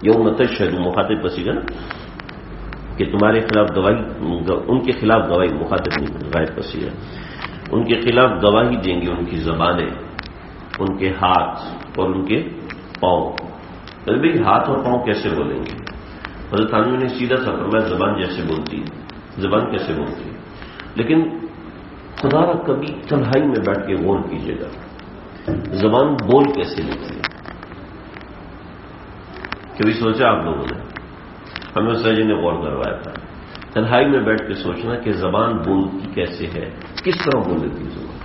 یوم تشہد مخاطب پسی گا نا کہ تمہارے خلاف گواہی، ان کے خلاف گواہی مخاطب نہیں غائب پسی ہے، ان کے خلاف گواہی دیں گے ان کی زبانیں، ان کے ہاتھ اور ان کے پاؤں۔ بھائی ہاتھ اور پاؤں کیسے بولیں گے؟ حضرت تھانوی نے سیدھا سا فرمایا زبان جیسے بولتی ہے، زبان کیسے بولتی ہے، لیکن خدا را کبھی تنہائی میں بیٹھ کے غور کیجیے گا زبان بول کیسے لیتی ہے۔ کبھی سوچا آپ لوگوں نے؟ ہمیں سر جی نے غور کروایا تھا، تنہائی میں بیٹھ کے سوچنا کہ زبان بولتی کیسے ہے، کس طرح بول لیتی زبان۔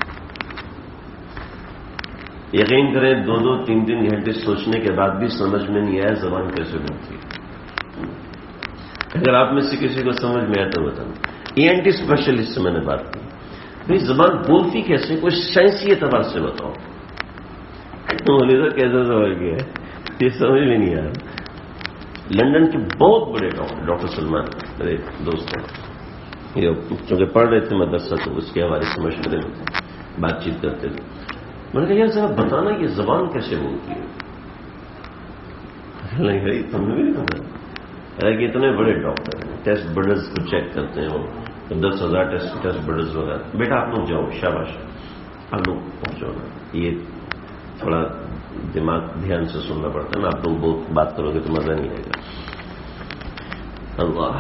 یقین کریں 2-2 3-3 گھنٹے سوچنے کے بعد بھی سمجھ میں نہیں آیا زبان کیسے بولتی ہے۔ اگر آپ میں سے کسی کو سمجھ میں آیا تو بتانا۔ ENT اسپیشلسٹ سے میں نے بات کی، بھائی زبان بولتی کیسے، کوئی سائنسی اعتبار سے بتاؤ۔ بولے تو کیسا سمجھ گیا ہے، یہ سمجھ میں نہیں آیا۔ لندن کے بہت بڑے ڈاکٹر سلمان میرے دوست ہیں، چونکہ پڑھ رہے تھے مدرسہ تو اس کے حوالے سے مشورے میں بات چیت کرتے تھے۔ میں نے کہا یار ذرا بتانا یہ زبان کیسے بولتی ہے۔ نہیں بھائی تم نے بھی نہیں پتا کہ اتنے بڑے ڈاکٹر ہیں، ٹیسٹ بڈرز کو چیک کرتے ہیں، وہ 10,000 ٹیسٹ بڈرز وغیرہ۔ بیٹا آپ لوگ جاؤ، شاباش آپ لوگ پہنچو نا، یہ تھوڑا دماغ دھیان سے سننا پڑتا ہے نا، آپ لوگ بہت بات کرو گے تو مزہ نہیں آئے گا۔ اللہ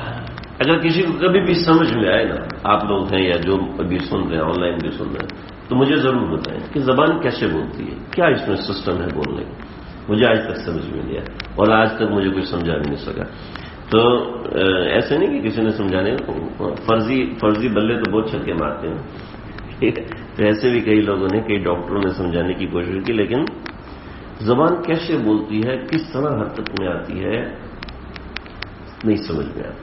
اگر کسی کو کبھی بھی سمجھ میں آئے نا، آپ لوگ ہیں یا جو ابھی سن رہے ہیں آن لائن بھی سن رہے ہیں، تو مجھے ضرور بتائیں کہ زبان کیسے بولتی ہے، کیا اس میں سسٹم ہے بولنے کا۔ مجھے آج تک سمجھ میں نہیں آیا اور آج تک مجھے کوئی سمجھا بھی نہیں سکا۔ تو ایسے نہیں کہ کسی نے سمجھانے، فرضی بلے تو بہت چھکے مارتے ہیں، تو ایسے بھی کئی لوگوں نے، کئی ڈاکٹروں نے سمجھانے کی کوشش کی، لیکن زبان کیسے بولتی ہے، کس طرح حرکت میں آتی ہے، نہیں سمجھ میں آتی۔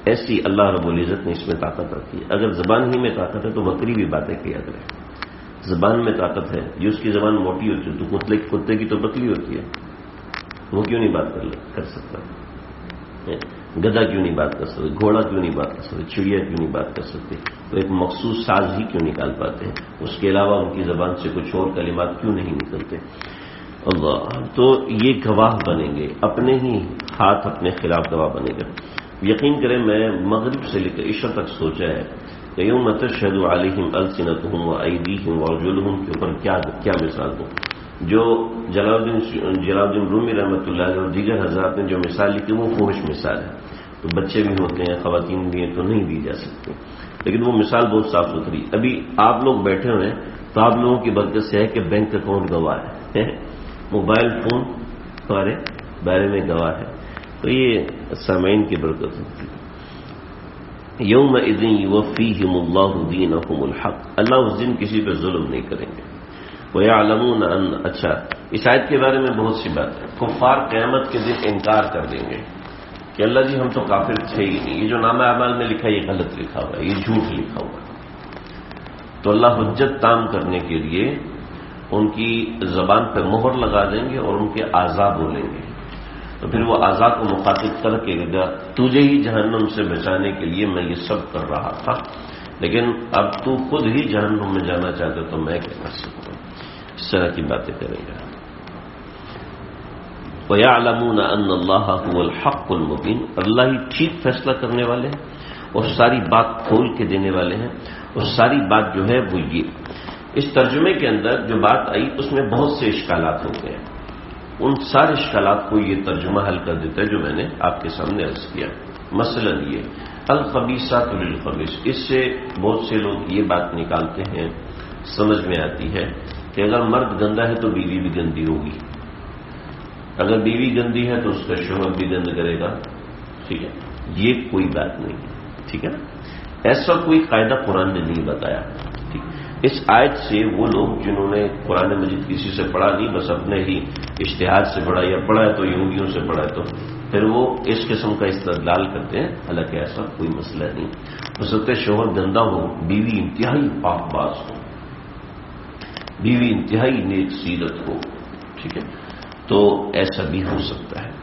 ایسی اللہ رب العزت نے اس میں طاقت رکھی ہے۔ اگر زبان ہی میں طاقت ہے تو بکری بھی باتیں کیا کرے۔ زبان میں طاقت ہے، جو اس کی زبان موٹی ہوتی ہے تو کتے کی تو پتلی ہوتی ہے، وہ کیوں نہیں بات کر سکتا؟ گدھا کیوں نہیں بات کر سکتے، گھوڑا کیوں نہیں بات کر سکتے، چڑیا کیوں نہیں بات کر سکتے؟ وہ ایک مخصوص ساز ہی کیوں نکال پاتے ہیں؟ اس کے علاوہ ان کی زبان سے کچھ اور کلمات کیوں نہیں نکلتے؟ اللہ تو یہ گواہ بنیں گے، اپنے ہی ہاتھ اپنے خلاف گواہ بنے گا۔ یقین کریں میں مغرب سے لے کر عشاء تک سوچا ہے کہ یوم تشہد علیہم السنتہم وایدیہم وارجلہم کے اوپر کیا مثال دوں۔ جو جلال الدین رومی رحمۃ اللہ علیہ اور دیگر حضرات نے جو مثال لکھی وہ فحش مثال ہے، تو بچے بھی ہوتے ہیں، خواتین بھی ہیں، تو نہیں دی جا سکتی، لیکن وہ مثال بہت صاف ستھری۔ ابھی آپ لوگ بیٹھے ہوئے ہیں تو آپ لوگوں کی برکت سے ہے کہ بینک اکاؤنٹ گواہ ہے، موبائل فون ہمارے بارے میں گواہ ہے، تو یہ سامعین کی برکت ہوتی ہے۔ یومئذ یوفیہم اللہ دینہم الحق، اللہ اس دن کسی پہ ظلم نہیں کریں گے۔ وَيَعْلَمُونَ أَنَّ اچھا اس آیت کے بارے میں بہت سی بات ہے۔ کفار قیامت کے دن انکار کر دیں گے کہ اللہ جی ہم تو کافر تھے ہی نہیں، یہ جو نامہ اعمال میں لکھا ہے یہ غلط لکھا ہوا ہے، یہ جھوٹ لکھا ہوا ہے۔ تو اللہ حجت تام کرنے کے لیے ان کی زبان پہ مہر لگا دیں گے اور ان کے اعضاء بولیں گے، تو پھر وہ اعضاء کو مخاطب کر کے گا تجھے ہی جہنم سے بچانے کے لیے میں یہ سب کر رہا تھا، لیکن اب تو خود ہی جہنم میں جانا چاہتے تو میں کیا کر سکتا ہوں، اس طرح کی باتیں کریں گے۔ وَيَعْلَمُونَ أَنَّ اللَّهَ هُوَ الْحَقُّ الْمُبِينُ، اللہ ہی ٹھیک فیصلہ کرنے والے ہیں اور ساری بات کھول کے دینے والے ہیں، اور ساری بات جو ہے وہ یہ اس ترجمے کے اندر جو بات آئی اس میں بہت سے اشکالات ہوتے ہیں، ان سارے اشکالات کو یہ ترجمہ حل کر دیتا ہے جو میں نے آپ کے سامنے عرض کیا۔ مثلا یہ الخبیثات للخبیث، اس سے بہت سے لوگ یہ بات نکالتے ہیں، سمجھ میں آتی ہے کہ اگر مرد گندا ہے تو بیوی بھی گندی ہوگی، اگر بیوی گندی ہے تو اس کا شوہر بھی گند کرے گا، ٹھیک ہے، یہ کوئی بات نہیں ہے، ٹھیک ہے نا، ایسا کوئی قاعدہ قرآن نے نہیں بتایا، ٹھیک، اس آیت سے وہ لوگ جنہوں نے قرآن مجید کسی سے پڑھا نہیں، بس اپنے ہی اشتہاد سے پڑھا، یا پڑھا ہے تو یہودیوں سے پڑھا ہے، تو پھر وہ اس قسم کا استدلال کرتے ہیں، حالانکہ ایسا کوئی مسئلہ نہیں۔ ہو سکتا ہے شوہر گندا ہو، بیوی انتہائی پاک باز ہو، بیوی انتہائی نیک سیرت ہو، ٹھیک ہے، تو ایسا بھی ہو سکتا ہے۔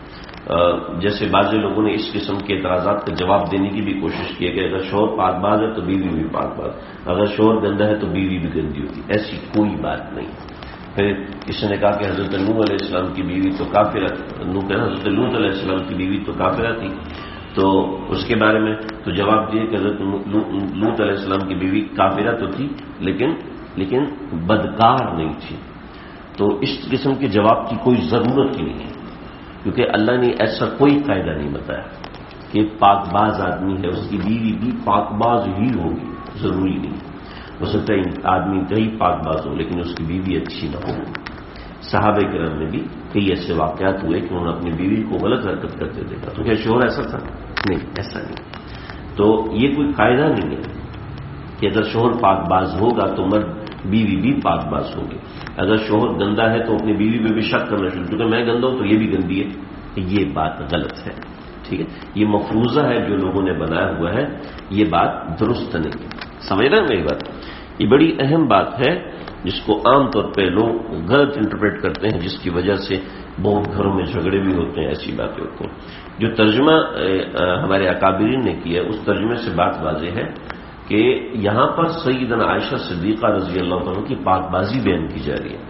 جیسے بعض لوگوں نے اس قسم کے اعتراضات کا جواب دینے کی بھی کوشش کی ہے کہ اگر شوہر پاک باز ہے تو بیوی بھی پاک باز، اگر شوہر گندا ہے تو بیوی بھی گندی ہوتی، ایسی کوئی بات نہیں۔ پھر کسی نے کہا کہ حضرت نوح علیہ السلام کی بیوی تو کافرہ، حضرت لوط علیہ السلام کی بیوی تو کافرہ تھی، تو اس کے بارے میں تو جواب دیے کہ حضرت لوط علیہ السلام کی بیوی کافرہ تو تھی لیکن بدکار نہیں تھی۔ تو اس قسم کے جواب کی کوئی ضرورت ہی نہیں ہے، کیونکہ اللہ نے ایسا کوئی قاعدہ نہیں بتایا کہ پاک باز آدمی ہے اس کی بیوی بھی پاک باز ہی ہوگی، ضروری نہیں۔ ہو سکتا ہے آدمی کئی پاک باز ہو لیکن اس کی بیوی اچھی نہ ہو۔ صحابہ کرام میں بھی کئی ایسے واقعات ہوئے کہ انہوں نے اپنی بیوی کو غلط حرکت کرتے دیکھا، تو کیا شوہر ایسا تھا؟ نہیں، ایسا نہیں۔ تو یہ کوئی قاعدہ نہیں ہے کہ اگر شوہر پاک باز ہوگا تو مرد بیوی بھی پاک باز ہوگی۔ اگر شوہر گندا ہے تو اپنی بیوی پہ بھی شک کرنا شروع، کیونکہ میں گندا ہوں تو یہ بھی گندی ہے، یہ بات غلط ہے، ٹھیک ہے۔ یہ مفروضہ ہے جو لوگوں نے بنایا ہوا ہے، یہ بات درست نہیں ہے۔ سمجھ رہے ہیں میری بات؟ یہ بڑی اہم بات ہے جس کو عام طور پہ لوگ غلط انٹرپریٹ کرتے ہیں، جس کی وجہ سے بہت گھروں میں جھگڑے بھی ہوتے ہیں، ایسی باتیں ہوتی ہیں۔ جو ترجمہ ہمارے اکابرین نے کیا ہے اس ترجمے سے بات واضح ہے کہ یہاں پر سیدنا عائشہ صدیقہ رضی اللہ عنہ کی پاک بازی بیان کی جا رہی ہے،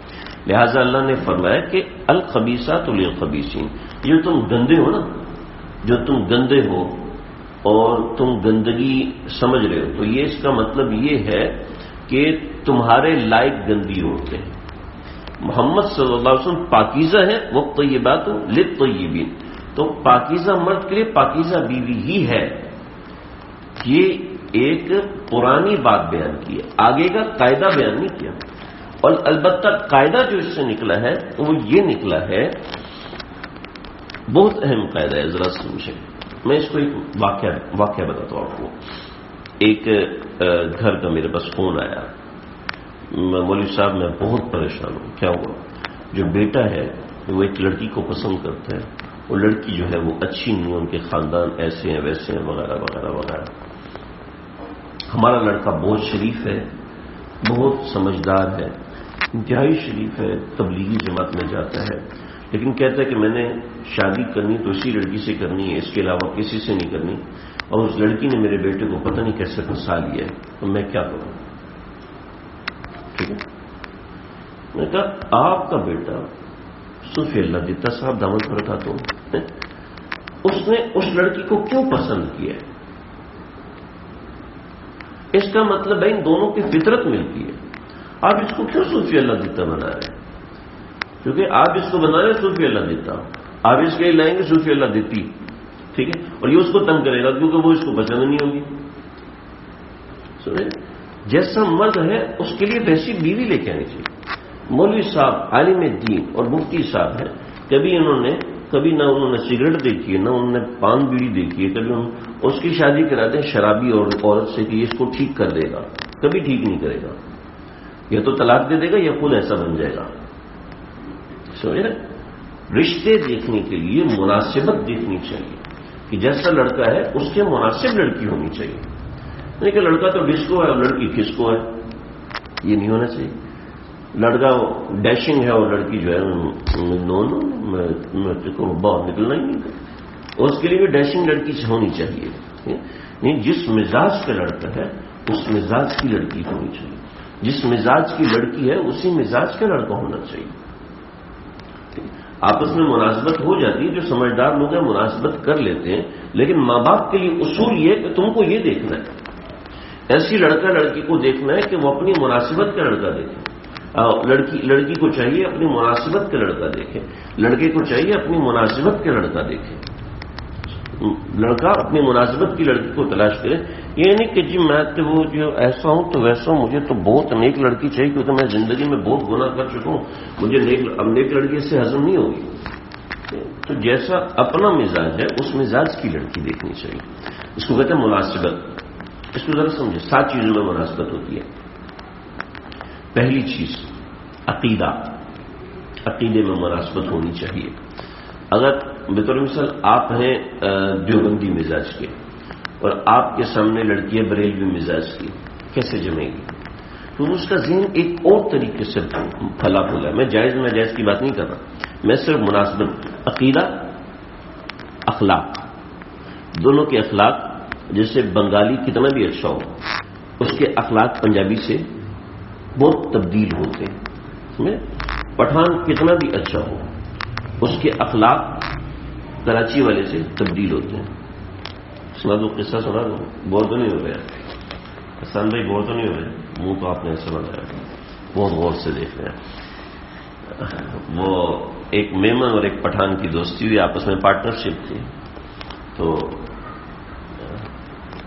لہٰذا اللہ نے فرمایا کہ الخبیثات للخبیثین، جو تم گندے ہو نا، جو تم گندے ہو اور تم گندگی سمجھ رہے ہو، تو یہ اس کا مطلب یہ ہے کہ تمہارے لائق گندی ہوتے ہیں۔ محمد صلی اللہ علیہ وسلم پاکیزہ ہے، وہ طیبات للطیبین، تو پاکیزہ مرد کے لیے پاکیزہ بیوی ہی ہے۔ یہ ایک پرانی بات بیان کی ہے، آگے کا قاعدہ بیان نہیں کیا، اور البتہ قاعدہ جو اس سے نکلا ہے وہ یہ نکلا ہے، بہت اہم قاعدہ ہے، ذرا سمجھیں۔ میں اس کو ایک واقعہ بتاتا ہوں آپ کو۔ ایک گھر کا میرے پاس فون آیا، مولوی صاحب میں بہت پریشان ہوں، کیا ہوا؟ جو بیٹا ہے وہ ایک لڑکی کو پسند کرتا ہے، وہ لڑکی جو ہے وہ اچھی نہیں ہے، ان کے خاندان ایسے ہیں ویسے ہیں وغیرہ وغیرہ وغیرہ۔ ہمارا لڑکا بہت شریف ہے، بہت سمجھدار ہے، انتہائی شریف ہے، تبلیغی جماعت میں جاتا ہے، لیکن کہتا ہے کہ میں نے شادی کرنی تو اسی لڑکی سے کرنی ہے، اس کے علاوہ کسی سے نہیں کرنی، اور اس لڑکی نے میرے بیٹے کو پتہ نہیں کیسے پھنسا لیا ہے، تو میں کیا کروں؟ ٹھیک ہے، میں نے کہا آپ کا بیٹا صوفی اللہ دیتا صاحب دامن پر تھا، تو اس نے اس لڑکی کو کیوں پسند کیا؟ اس کا مطلب ہے ان دونوں کی فطرت ملتی ہے، آپ اس کو کیوں صوفی اللہ دیتا بنا رہے ہیں؟ کیونکہ آپ اس کو بنا رہے ہیں صوفی اللہ دیتا، آپ اس کے لیے لائیں گے صوفی اللہ دیتی، ٹھیک ہے، اور یہ اس کو تنگ کرے گا کیونکہ وہ اس کو پسند نہیں ہوگی۔ سنیں، جیسا مرد ہے اس کے لیے ویسی بیوی لے کے آنی چاہیے۔ مولوی صاحب عالم دین اور مفتی صاحب ہیں، کبھی نہ انہوں نے سگریٹ دیکھی ہے، نہ انہوں نے پان بیڑی دیکھی ہے، کبھی اس کی شادی کرا دیں شرابی اور عورت سے کہ یہ اس کو ٹھیک کر دے گا، کبھی ٹھیک نہیں کرے گا، یا تو طلاق دے دے گا یا خود ایسا بن جائے گا۔ سمجھ رہے؟ رشتے دیکھنے کے لیے مناسبت دیکھنی چاہیے کہ جیسا لڑکا ہے اس کے مناسب لڑکی ہونی چاہیے، نہیں کہ لڑکا تو ڈسکو ہے اور لڑکی کھسکو ہے، یہ نہیں ہونا چاہیے۔ لڑکا ڈیشنگ ہے اور لڑکی جو ہے باہر نکلنا ہی نہیں، اور اس کے لیے بھی ڈیشنگ لڑکی ہونی چاہیے، نہیں، جس مزاج کا لڑکا ہے اس مزاج کی لڑکی ہونی چاہیے، جس مزاج کی لڑکی ہے اسی مزاج کا لڑکا ہونا چاہیے۔ آپس میں مناسبت ہو جاتی ہے، جو سمجھدار لوگ ہیں مناسبت کر لیتے ہیں، لیکن ماں باپ کے لیے اصول یہ کہ تم کو یہ دیکھنا ہے، ایسی لڑکا لڑکی کو دیکھنا ہے کہ وہ اپنی مناسبت کا لڑکا دیکھے، لڑکی کو چاہیے اپنی مناسبت کا لڑکا دیکھے، لڑکے کو چاہیے اپنی مناسبت کا لڑکا دیکھے، لڑکا اپنی مناسبت کی لڑکی کو تلاش کرے، یہ نہیں کہ جی میں تو وہ جو ایسا ہوں تو ویسا ہوں، مجھے تو بہت نیک لڑکی چاہیے کیونکہ میں زندگی میں بہت گناہ کر چکا ہوں، مجھے اب نیک لڑکی سے ہضم نہیں ہوگی۔ تو جیسا اپنا مزاج ہے اس مزاج کی لڑکی دیکھنی چاہیے، اس کو کہتے ہیں مناسبت۔ اس کو ذرا سمجھے، 7 چیزوں میں مناسبت ہوتی ہے، پہلی چیز عقیدہ، عقیدے میں مناسبت ہونی چاہیے. اگر بطور مثال آپ ہیں دیوبندی مزاج کے اور آپ کے سامنے لڑکی ہے بریلوی مزاج کی، کیسے جمے گی؟ تو اس کا ذہن ایک اور طریقے سے پھلا پھولا ہے. میں جائز ناجائز کی بات نہیں کر رہا، میں صرف مناسبت. عقیدہ، اخلاق، دونوں کے اخلاق. جیسے بنگالی کتنا بھی اچھا ہو، اس کے اخلاق پنجابی سے بہت تبدیل ہوتے ہیں. پٹھان کتنا بھی اچھا ہو، اس کے اخلاق کراچی والے سے تبدیل ہوتے ہیں. سنا دو قصہ، سنا دو. بور تو نہیں ہو رہے حسن بھائی؟ بور تو نہیں ہو رہے؟ منہ تو آپ نے ایسا بنایا، بہت غور سے دیکھ رہے ہیں. وہ ایک میمن اور ایک پٹھان کی دوستی ہوئی، آپس میں پارٹنرشپ تھی. تو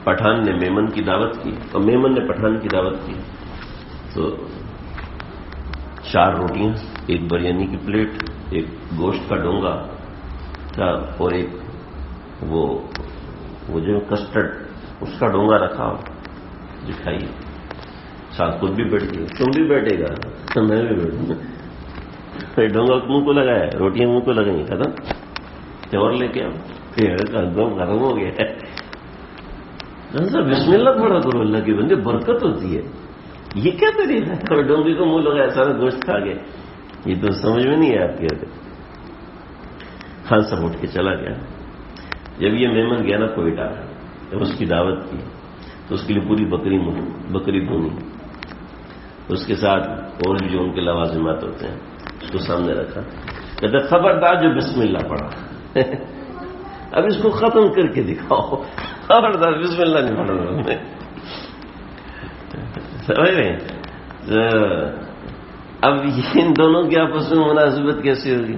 پٹھان نے میمن کی دعوت کی اور میمن نے پٹھان کی دعوت کی. تو 4 روٹیاں، ایک بریانی کی پلیٹ، ایک گوشت کا ڈونگا تھا اور ایک وہ جو کسٹرڈ اس کا ڈونگا رکھا. دکھائیے، ساتھ خود بھی بیٹھ گئی. تم بھی بیٹھے گا تو میں بھی بیٹھوں گا. ڈونگا منہ کو لگایا، روٹیاں منہ کو لگائیں، ختم. اور لے کے گرم ہو گیا. بسم اللہ پڑھا کرو، اللہ کے بندے، برکت ہوتی ہے. یہ کیا طریقہ ہے؟ اور ڈونگی کو منہ لگایا، سارا گوشت کھا گیا. یہ تو سمجھ میں نہیں ہے آپ کے. خان صاحب اٹھ کے چلا گیا. جب یہ مہمان گیا نا کوئٹہ، جب اس کی دعوت کی تو اس کے لیے پوری بکری بھونی، اس کے ساتھ اور جو ان کے لوازمات ہوتے ہیں اس کو سامنے رکھا. کہتے خبردار جو بسم اللہ پڑھا اب اس کو ختم کر کے دکھاؤ. خبردار بسم اللہ نہیں پڑھا. سمجھ رہے ہیں؟ اب ان دونوں کی آپس میں مناسبت کیسے ہوگی؟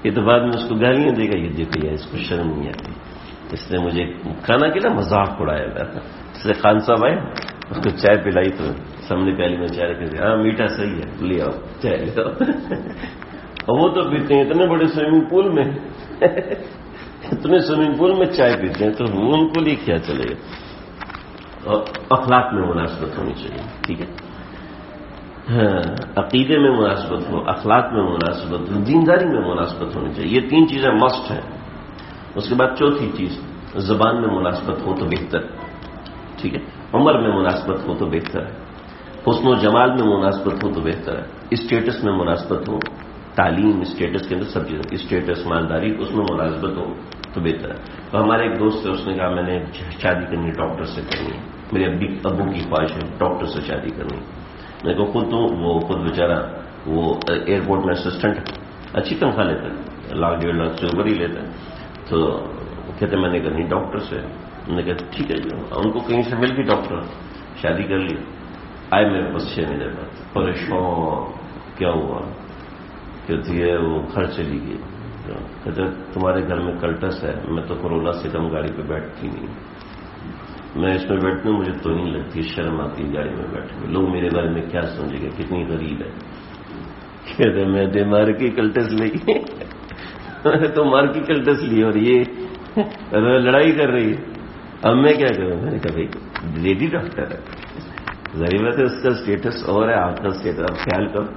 یہ تو بعد میں اس کو گالیاں دے گا. یہ دیکھو یار، اس کو شرم نہیں آتی، اس نے مجھے کھانا کھلا مذاق اڑایا تھا. اس سے خان صاحب آئے، اس کو چائے پلائی تو سامنے پیالی میں چائے رکھ کے، ہاں میٹھا صحیح ہے، لے آؤ چائے لے آؤ. اور وہ تو پیتے ہیں اتنے بڑے سوئمنگ پول میں، اتنے سوئمنگ پول میں چائے پیتے ہیں، تو وہ ان کو لیے کیا چلے گا. اور اخلاق میں مناسبت ہونی چاہیے. ٹھیک ہے، ہاں، عقیدے میں مناسبت ہو، اخلاق میں مناسبت ہو، دینداری میں مناسبت ہونی چاہیے. یہ 3 چیزیں مسٹ ہیں. اس کے بعد چوتھی چیز، زبان میں مناسبت ہو تو بہتر. ٹھیک ہے، عمر میں مناسبت ہو تو بہتر ہے. حسن و جمال میں مناسبت ہو تو بہتر ہے. اسٹیٹس میں مناسبت ہو، تعلیم اسٹیٹس کے اندر سب چیزیں، اسٹیٹس مالداری، اس میں مناسبت ہو تو بہتر ہے. تو ہمارے ایک دوست ہے، اس نے کہا میں نے شادی کرنی ڈاکٹر سے کرنی ہے، میرے ابو کی خواہش ہے ڈاکٹر سے شادی کرنی. میں کو خود تو وہ خود بیچارہ وہ ایئرپورٹ میں اسسٹنٹ، اچھی تنخواہ لیتا ہے، 1 لاکھ 1.5 لاکھ سے اوپر ہی لیتا ہے. تو کہتے میں نے کرنی ڈاکٹر سے. میں نے کہا ٹھیک ہے جی. ان کو کہیں سے مل گئی ڈاکٹر، شادی کر لی. آئے میرے پاس 6 مہینے بعد پریشان. کیا ہوا؟ کہتی ہے وہ گھر چلی گئی. کہتے تمہارے گھر میں کلٹس ہے، میں تو کورونا سے کم گاڑی پہ بیٹھتی نہیں، میں اس میں بیٹھتی ہوں، مجھے تو نہیں لگتی، شرم آتی گاڑی میں بیٹھنے. لوگ میرے بارے میں کیا سمجھیں گے، کتنی غریب ہے. کہتے میں دے مار کی کلٹس لی، تو مار کی کلٹس لی اور یہ لڑائی کر رہی ہے. اب میں کیا کروں؟ میں نے کہا بھائی لیڈی ڈاکٹر ہے، ظاہر بات ہے اس کا اسٹیٹس اور ہے، آپ کا اسٹیٹس آپ خیال کرو.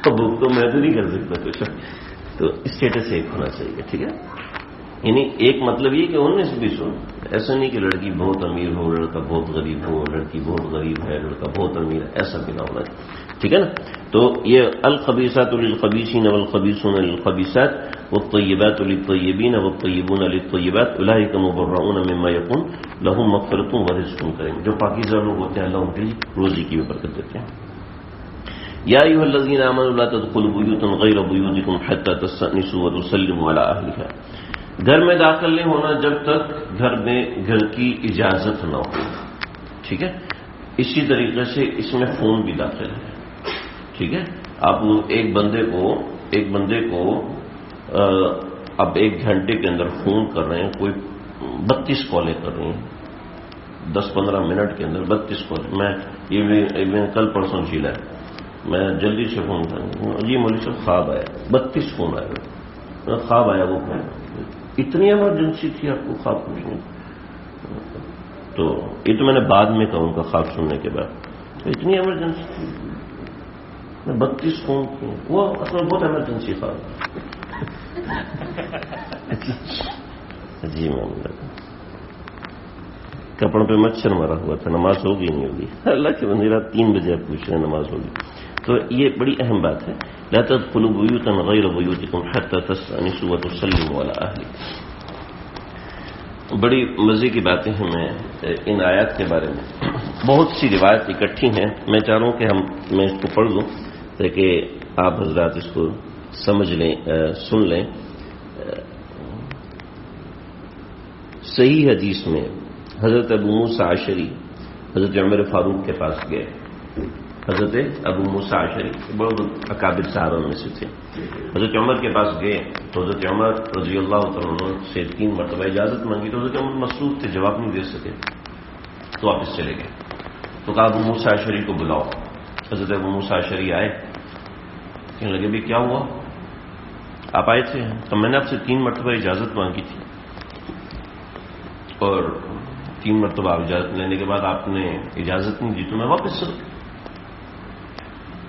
بک تو میں تو نہیں کر سکتا کچھ، تو اسٹیٹس ایک ہونا چاہیے. ٹھیک ہے، یعنی ایک مطلب یہ کہ ان میں سے بھی سن، ایسا نہیں کہ لڑکی بہت امیر ہو، لڑکا بہت غریب ہو، لڑکی بہت غریب ہے، لڑکا بہت امیر ہے، ایسا بھی نہ ہونا چاہیے. ٹھیک ہے نا. تو یہ الخبیثات للخبیثین والخبیثون للخبیثات والطیبات للطیبین والطیبون للطیبات اولئک مبرؤون مما یقولون لهم مغفرۃ ورزق کریم. جو پاکیزہ لوگ ہوتے ہیں اللہ ان کی روزی کی بھی برکت دیتے ہیں. یا ایھا الذین آمنوا لا تدخلوا بیوتا غیر بیوتکم حتی تستأنسوا وتسلموا علی اہلھا. گھر میں داخل نہیں ہونا جب تک گھر میں گھر کی اجازت نہ ہو. ٹھیک ہے، اسی طریقے سے اس میں فون بھی داخل ہے. ٹھیک ہے، آپ ایک بندے کو اب 1 گھنٹے کے اندر فون کر رہے ہیں، کوئی 32 کالیں کر رہے ہیں 10-15 منٹ کے اندر 32 کال. میں کل پرسوں جھیلا ہے، میں جلدی سے فون کروں جی مولوی صاحب خواب آیا، 32 فون آئے. خواب آیا، وہ فون اتنی ایمرجنسی تھی آپ کو خواب پوچھنے. تو یہ تو میں نے بعد میں کہا ان کا خواب سننے کے بعد، اتنی ایمرجنسی تھی. میں 32 خون وہ اصل بہت ایمرجنسی تھا. جی معاملہ کپڑوں پہ مچھر مرا ہوا تھا, نماز ہوگی نہیں ہوگی؟ اللہ کے بندے رات 3 بجے آپ پوچھ رہے ہیں نماز ہوگی. تو یہ بڑی اہم بات ہے. لا تدخلوا بیوتا غیر بیوتکم حتی تستأنسوا وتسلموا علی اہلکم. بڑی مزے کی باتیں ہیں. میں ان آیات کے بارے میں بہت سی روایت اکٹھی ہیں, میں چاہ رہا ہوں کہ میں اس کو پڑھ لوں تاکہ آپ حضرات اس کو سمجھ لیں, سن لیں. صحیح حدیث میں حضرت ابو موسیٰ عشری حضرت عمر فاروق کے پاس گئے. حضرت ابو موسیٰ عشری بڑے اکابر صحابہ میں سے تھے. حضرت عمر کے پاس گئے تو حضرت عمر رضی اللہ عنہ سے 3 مرتبہ اجازت مانگی تو حضرت عمر مصروف تھے, جواب نہیں دے سکے تو واپس چلے گئے. تو کہا ابو موسیٰ عشری کو بلاؤ. حضرت ابو موسیٰ عشری آئے, کہنے لگے بھی کیا ہوا, آپ آئے تھے؟ تو میں نے آپ سے 3 مرتبہ اجازت مانگی تھی اور 3 مرتبہ اجازت لینے کے بعد آپ نے اجازت نہیں دی تو میں واپس چل گیا.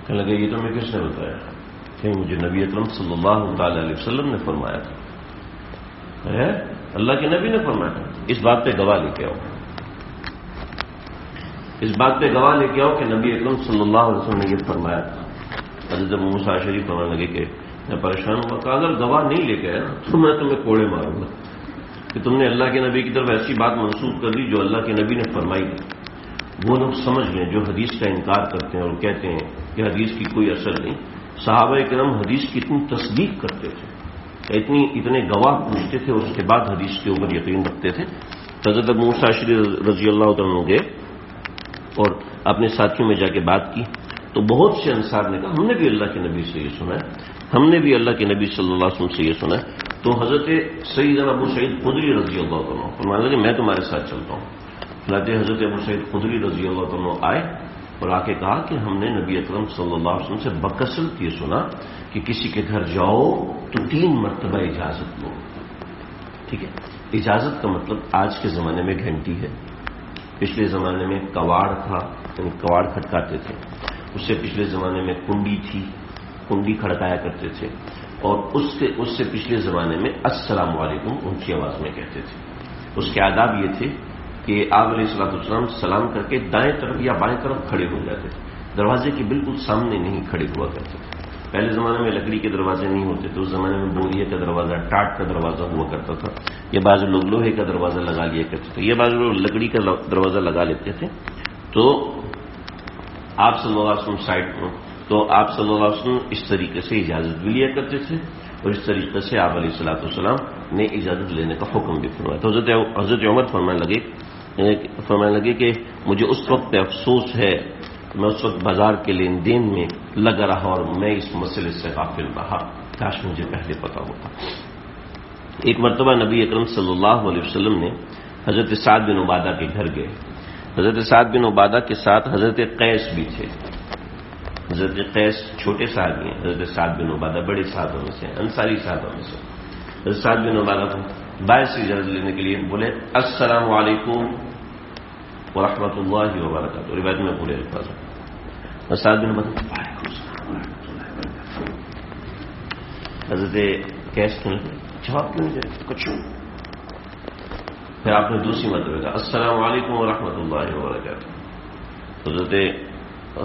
کہنے لگے یہ تو میں کس نے بتایا؟ کہ مجھے نبی اکرم صلی اللہ تعالی علیہ وسلم نے فرمایا تھا. اللہ کے نبی نے فرمایا تھا. اس بات پہ گواہ لے کے آؤ, اس بات پہ گواہ لے کے آؤ کہ نبی اکرم صلی اللہ علیہ وسلم نے یہ فرمایا تھا. حضرت ابو موسیٰ عشری فرمانے لگے کہ میں پریشان ہوا, کہ اگر گواہ نہیں لے کے آیا تو میں تمہیں کوڑے ماروں گا کہ تم نے اللہ کے نبی کی طرف ایسی بات منسوخ کر دی جو اللہ کے نبی نے فرمائی تھی. وہ لوگ سمجھ لیں جو حدیث کا انکار کرتے ہیں اور کہتے ہیں کہ حدیث کی کوئی اثر نہیں. صحابہ کرام حدیث کی اتنی تصدیق کرتے تھے, اتنے گواہ پوچھتے تھے, اس کے بعد حدیث کے اوپر یقین رکھتے تھے. حضرت ابو موسیٰ عشری رضی اللہ عنہ گئے اور اپنے ساتھیوں میں جا کے بات کی تو بہت سے انصار نے کہا ہم نے بھی اللہ کے نبی سے یہ سنا ہے, ہم نے بھی اللہ کے نبی صلی اللہ علیہ وسلم سے یہ سنا ہے. تو حضرت سیدنا ابو سعید خدری رضی اللہ عنہ فرمانے لگے میں تمہارے ساتھ چلتا ہوں. حضرت ابو سعید خدری رضی اللہ عنہ آئے اور آ کے کہا کہ ہم نے نبی اکرم صلی اللہ علیہ وسلم سے بکثرت یہ سنا کہ کسی کے گھر جاؤ تو 3 مرتبہ اجازت لو. ٹھیک ہے, اجازت کا مطلب آج کے زمانے میں گھنٹی ہے, پچھلے زمانے میں کواڑ تھا, یعنی کواڑ کھٹکاتے تھے. اس سے پچھلے زمانے میں کنڈی تھی, کنڈی کھڑکایا کرتے تھے. اور اس سے پچھلے زمانے میں السلام علیکم اونچی آواز میں کہتے تھے. اس کے آداب یہ تھے کہ آپ علیہ الصلوۃ والسلام سلام کر کے دائیں طرف یا بائیں طرف کھڑے ہو جاتے تھے, دروازے کے بالکل سامنے نہیں کھڑے ہوا کرتے تھے. پہلے زمانے میں لکڑی کے دروازے نہیں ہوتے تھے, اس زمانے میں بوریے کا دروازہ, ٹاٹ کا دروازہ ہوا کرتا تھا. یہ بعض لوگ لوہے کا دروازہ لگا لیا کرتے تھے, یہ بعض لوگ لکڑی کا دروازہ لگا لیتے تھے. تو آپ صلی اللہ علیہ وسلم سائڈ میں, تو آپ صلی اللہ علیہ وسلم اس طریقے سے اجازت بھی لیا کرتے تھے اور اس طریقے سے آپ علیہ الصلوۃ والسلام نے اجازت لینے کا حکم بھی فرمایا. تو حضرت عمر فرمانے لگے کہ مجھے اس وقت پہ افسوس ہے, میں اس وقت بازار کے لین دین میں لگا رہا اور میں اس مسئلے سے غافل رہا, کاش مجھے پہلے پتا ہوتا. ایک مرتبہ نبی اکرم صلی اللہ علیہ وسلم نے حضرت سعد بن عبادہ کے گھر گئے. حضرت سعد بن عبادہ کے ساتھ حضرت قیس بھی تھے. حضرت قیس چھوٹے صحابی ہیں, حضرت سعد بن عبادہ بڑے صحابہ میں سے, انصاری صحابہ میں سے. حضرت سعد بن عبادہ کو باہر سے اجازت لینے کے لیے بولے السلام علیکم ورحمۃ اللہ وبرکاتہ. روایت میں پورے الفاظ ہیں. سعد بن عبادہ وعلیکم السلام ورحمۃ اللہ وبرکاتہ. حضرت قیس نے جواب کیوں نہیں دیا کچھ. پھر آپ نے دوسری مرتبہ کہا السلام علیکم ورحمۃ اللہ وبرکاتہ. حضرت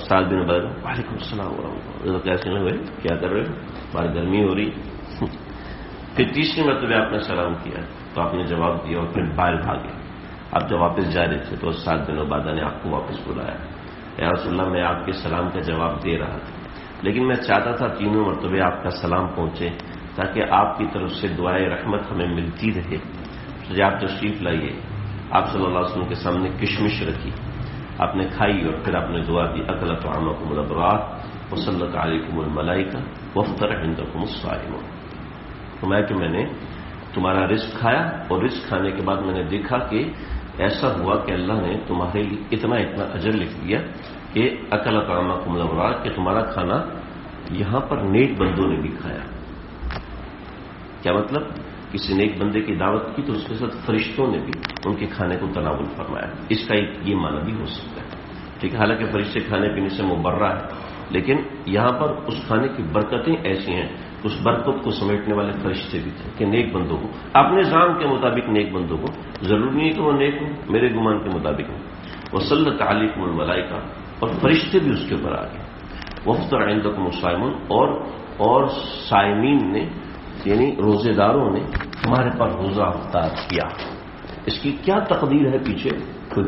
سعد بن عبادہ وعلیکم السلام ورحمۃ اللہ. حضرت قیس نے بھائی کیا کر رہے ہو, باہر گرمی ہو رہی. پھر تیسری مرتبہ آپ نے سلام کیا تو آپ نے جواب دیا اور پھر باہر بھاگے. آپ جب واپس جا رہے تھے تو سعد بن عبادہ نے آپ کو واپس بلایا. یا رسول اللہ میں آپ کے سلام کا جواب دے رہا تھا لیکن میں چاہتا تھا 3 مرتبہ آپ کا سلام پہنچے تاکہ آپ کی طرف سے دعائے رحمت ہمیں ملتی رہے. جب آپ تشریف لائیے, آپ صلی اللہ علیہ وسلم کے سامنے کشمش رکھی, آپ نے کھائی اور پھر آپ نے دعا دی اکل طعامکم الابرار وصلت علیکم الملائکہ وافطر عندکم الصائمون. فرمایا کہ میں نے تمہارا رزق کھایا اور رزق کھانے کے بعد میں نے دیکھا کہ ایسا ہوا کہ اللہ نے تمہارے لیے اتنا اجر لکھ دیا کہ اکل طعامکم الابرار, کہ تمہارا کھانا یہاں پر نیک بندوں نے بھی کھایا. کیا مطلب؟ کسی نیک بندے کی دعوت کی تو اس کے ساتھ فرشتوں نے بھی ان کے کھانے کو تناول فرمایا. اس کا ایک یہ معنی بھی ہو سکتا ہے. ٹھیک ہے, حالانکہ فرشتے کھانے پینے سے مبرہ ہے لیکن یہاں پر اس کھانے کی برکتیں ایسی ہیں، اس برکت کو سمیٹنے والے فرشتے بھی تھے کہ نیک بندوں کو اپنے ذام کے مطابق نیک بندوں کو، ضروری نہیں کہ وہ نیک ہوں، میرے گمان کے مطابق ہوں، وصلت علیکم الملائکہ، اور فرشتے بھی اس کے اوپر آ گئے، وافطر عندکم الصائمون، اور صائمین نے یعنی روزے داروں نے ہمارے پاس روزہ افطار کیا۔ اس کی کیا تقدیر ہے پیچھے کوئی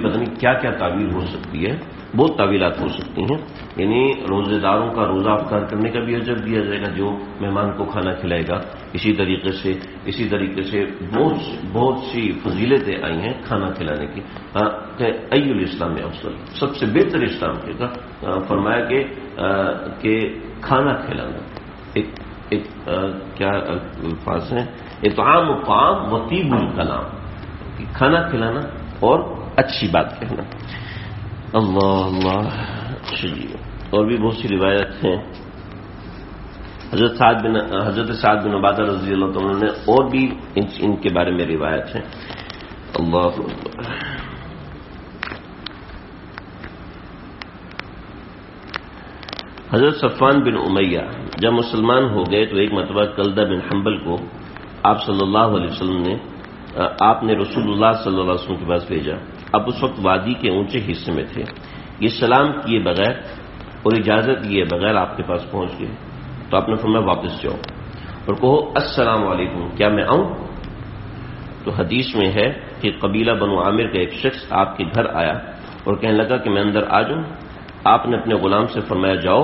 پتہ نہیں کیا کیا تعویل ہو سکتی ہے، بہت تعویلات ہو سکتی ہیں۔ یعنی روزے داروں کا روزہ افطار کرنے کا بھی اجر دیا جائے گا جو مہمان کو کھانا کھلائے گا، اسی طریقے سے بہت سی فضیلتیں آئی ہیں کھانا کھلانے کی۔ ای الاسلام افضل، سب سے بہتر اسلام کا فرمایا کہ کھانا کھلانا ایک کیا الفاظ ہیں، اطعام الطعام وطیب الکلام، کھانا کھلانا اور اچھی بات کہنا۔ اللہ اور بھی بہت سی روایت ہیں۔ حضرت سعد بن عبادہ رضی اللہ عنہ نے اور بھی ان کے بارے میں روایت ہیں۔ اللہ اکبر۔ حضرت صفوان بن امیہ جب مسلمان ہو گئے تو ایک مرتبہ کلدہ بن حنبل کو آپ صلی اللہ علیہ وسلم نے آپ نے رسول اللہ صلی اللہ علیہ وسلم کے پاس بھیجا۔ اب اس وقت وادی کے اونچے حصے میں تھے، یہ سلام کیے بغیر اور اجازت لیے بغیر آپ کے پاس پہنچ گئے، تو آپ نے فرمایا واپس جاؤ اور کہو السلام علیکم، کیا میں آؤں؟ تو حدیث میں ہے کہ قبیلہ بنو عامر کا ایک شخص آپ کے گھر آیا اور کہنے لگا کہ میں اندر آ جاؤں۔ آپ نے اپنے غلام سے فرمایا جاؤ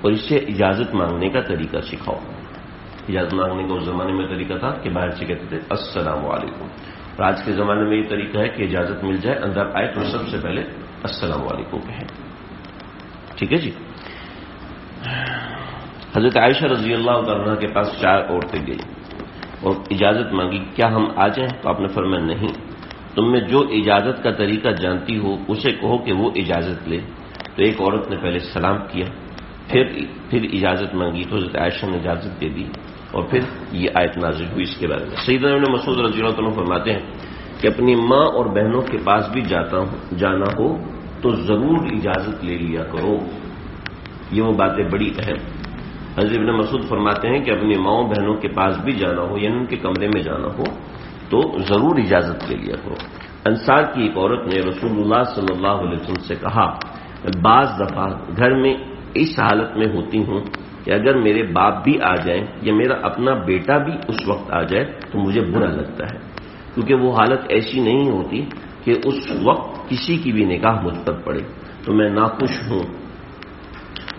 اور اس سے اجازت مانگنے کا طریقہ سکھاؤ۔ اجازت مانگنے کا اس زمانے میں طریقہ تھا کہ باہر سے کہتے تھے السلام علیکم، اور آج کے زمانے میں یہ طریقہ ہے کہ اجازت مل جائے اندر آئے تو سب سے پہلے السلام علیکم کہیں۔ ٹھیک ہے جی۔ حضرت عائشہ رضی اللہ عنہا کے پاس 4 عورتیں گئی اور اجازت مانگی کیا ہم آ جائیں؟ تو آپ نے فرمایا نہیں، تم میں جو اجازت کا طریقہ جانتی ہو اسے کہو کہ وہ اجازت لے۔ تو ایک عورت نے پہلے سلام کیا، پھر اجازت مانگی تو حضرت عائشہ نے اجازت دے دی، اور پھر یہ آیت نازل ہوئی اس کے بارے میں۔ سیدنا ابن مسعود رضی اللہ عنہ فرماتے ہیں کہ اپنی ماں اور بہنوں کے پاس بھی جانا ہو تو ضرور اجازت لے لیا کرو۔ یہ وہ باتیں بڑی اہم۔ حضرت ابن مسعود فرماتے ہیں کہ اپنی ماں اور بہنوں کے پاس بھی جانا ہو یعنی ان کے کمرے میں جانا ہو تو ضرور اجازت لے لیا کرو۔ انصار کی ایک عورت نے رسول اللہ صلی اللہ علیہ وسلم سے کہا بعض دفعہ گھر میں اس حالت میں ہوتی ہوں کہ اگر میرے باپ بھی آ جائیں یا میرا اپنا بیٹا بھی اس وقت آ جائے تو مجھے برا لگتا ہے، کیونکہ وہ حالت ایسی نہیں ہوتی کہ اس وقت کسی کی بھی نگاہ مجھ پر پڑے، تو میں ناخوش ہوں،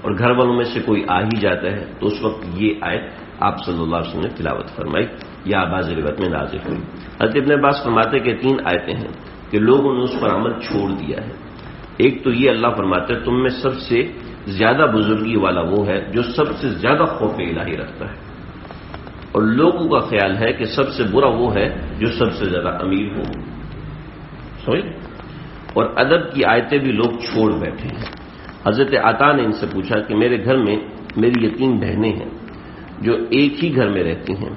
اور گھر والوں میں سے کوئی آ ہی جاتا ہے تو اس وقت یہ آیت آپ صلی اللہ علیہ وسلم نے تلاوت فرمائی یا بعض روایت میں نازل ہوئی۔ حضرت ابن عباس فرماتے کہ 3 آیتیں ہیں کہ لوگوں نے اس پر عمل چھوڑ دیا ہے۔ ایک تو یہ اللہ فرماتے ہیں تم میں سب سے زیادہ بزرگی والا وہ ہے جو سب سے زیادہ خوف الہی رکھتا ہے، اور لوگوں کا خیال ہے کہ سب سے برا وہ ہے جو سب سے زیادہ امیر ہو۔ سمجھ؟ اور ادب کی آیتیں بھی لوگ چھوڑ بیٹھے ہیں۔ حضرت عطا نے ان سے پوچھا کہ میرے گھر میں میری یتیم بہنیں ہیں جو ایک ہی گھر میں رہتی ہیں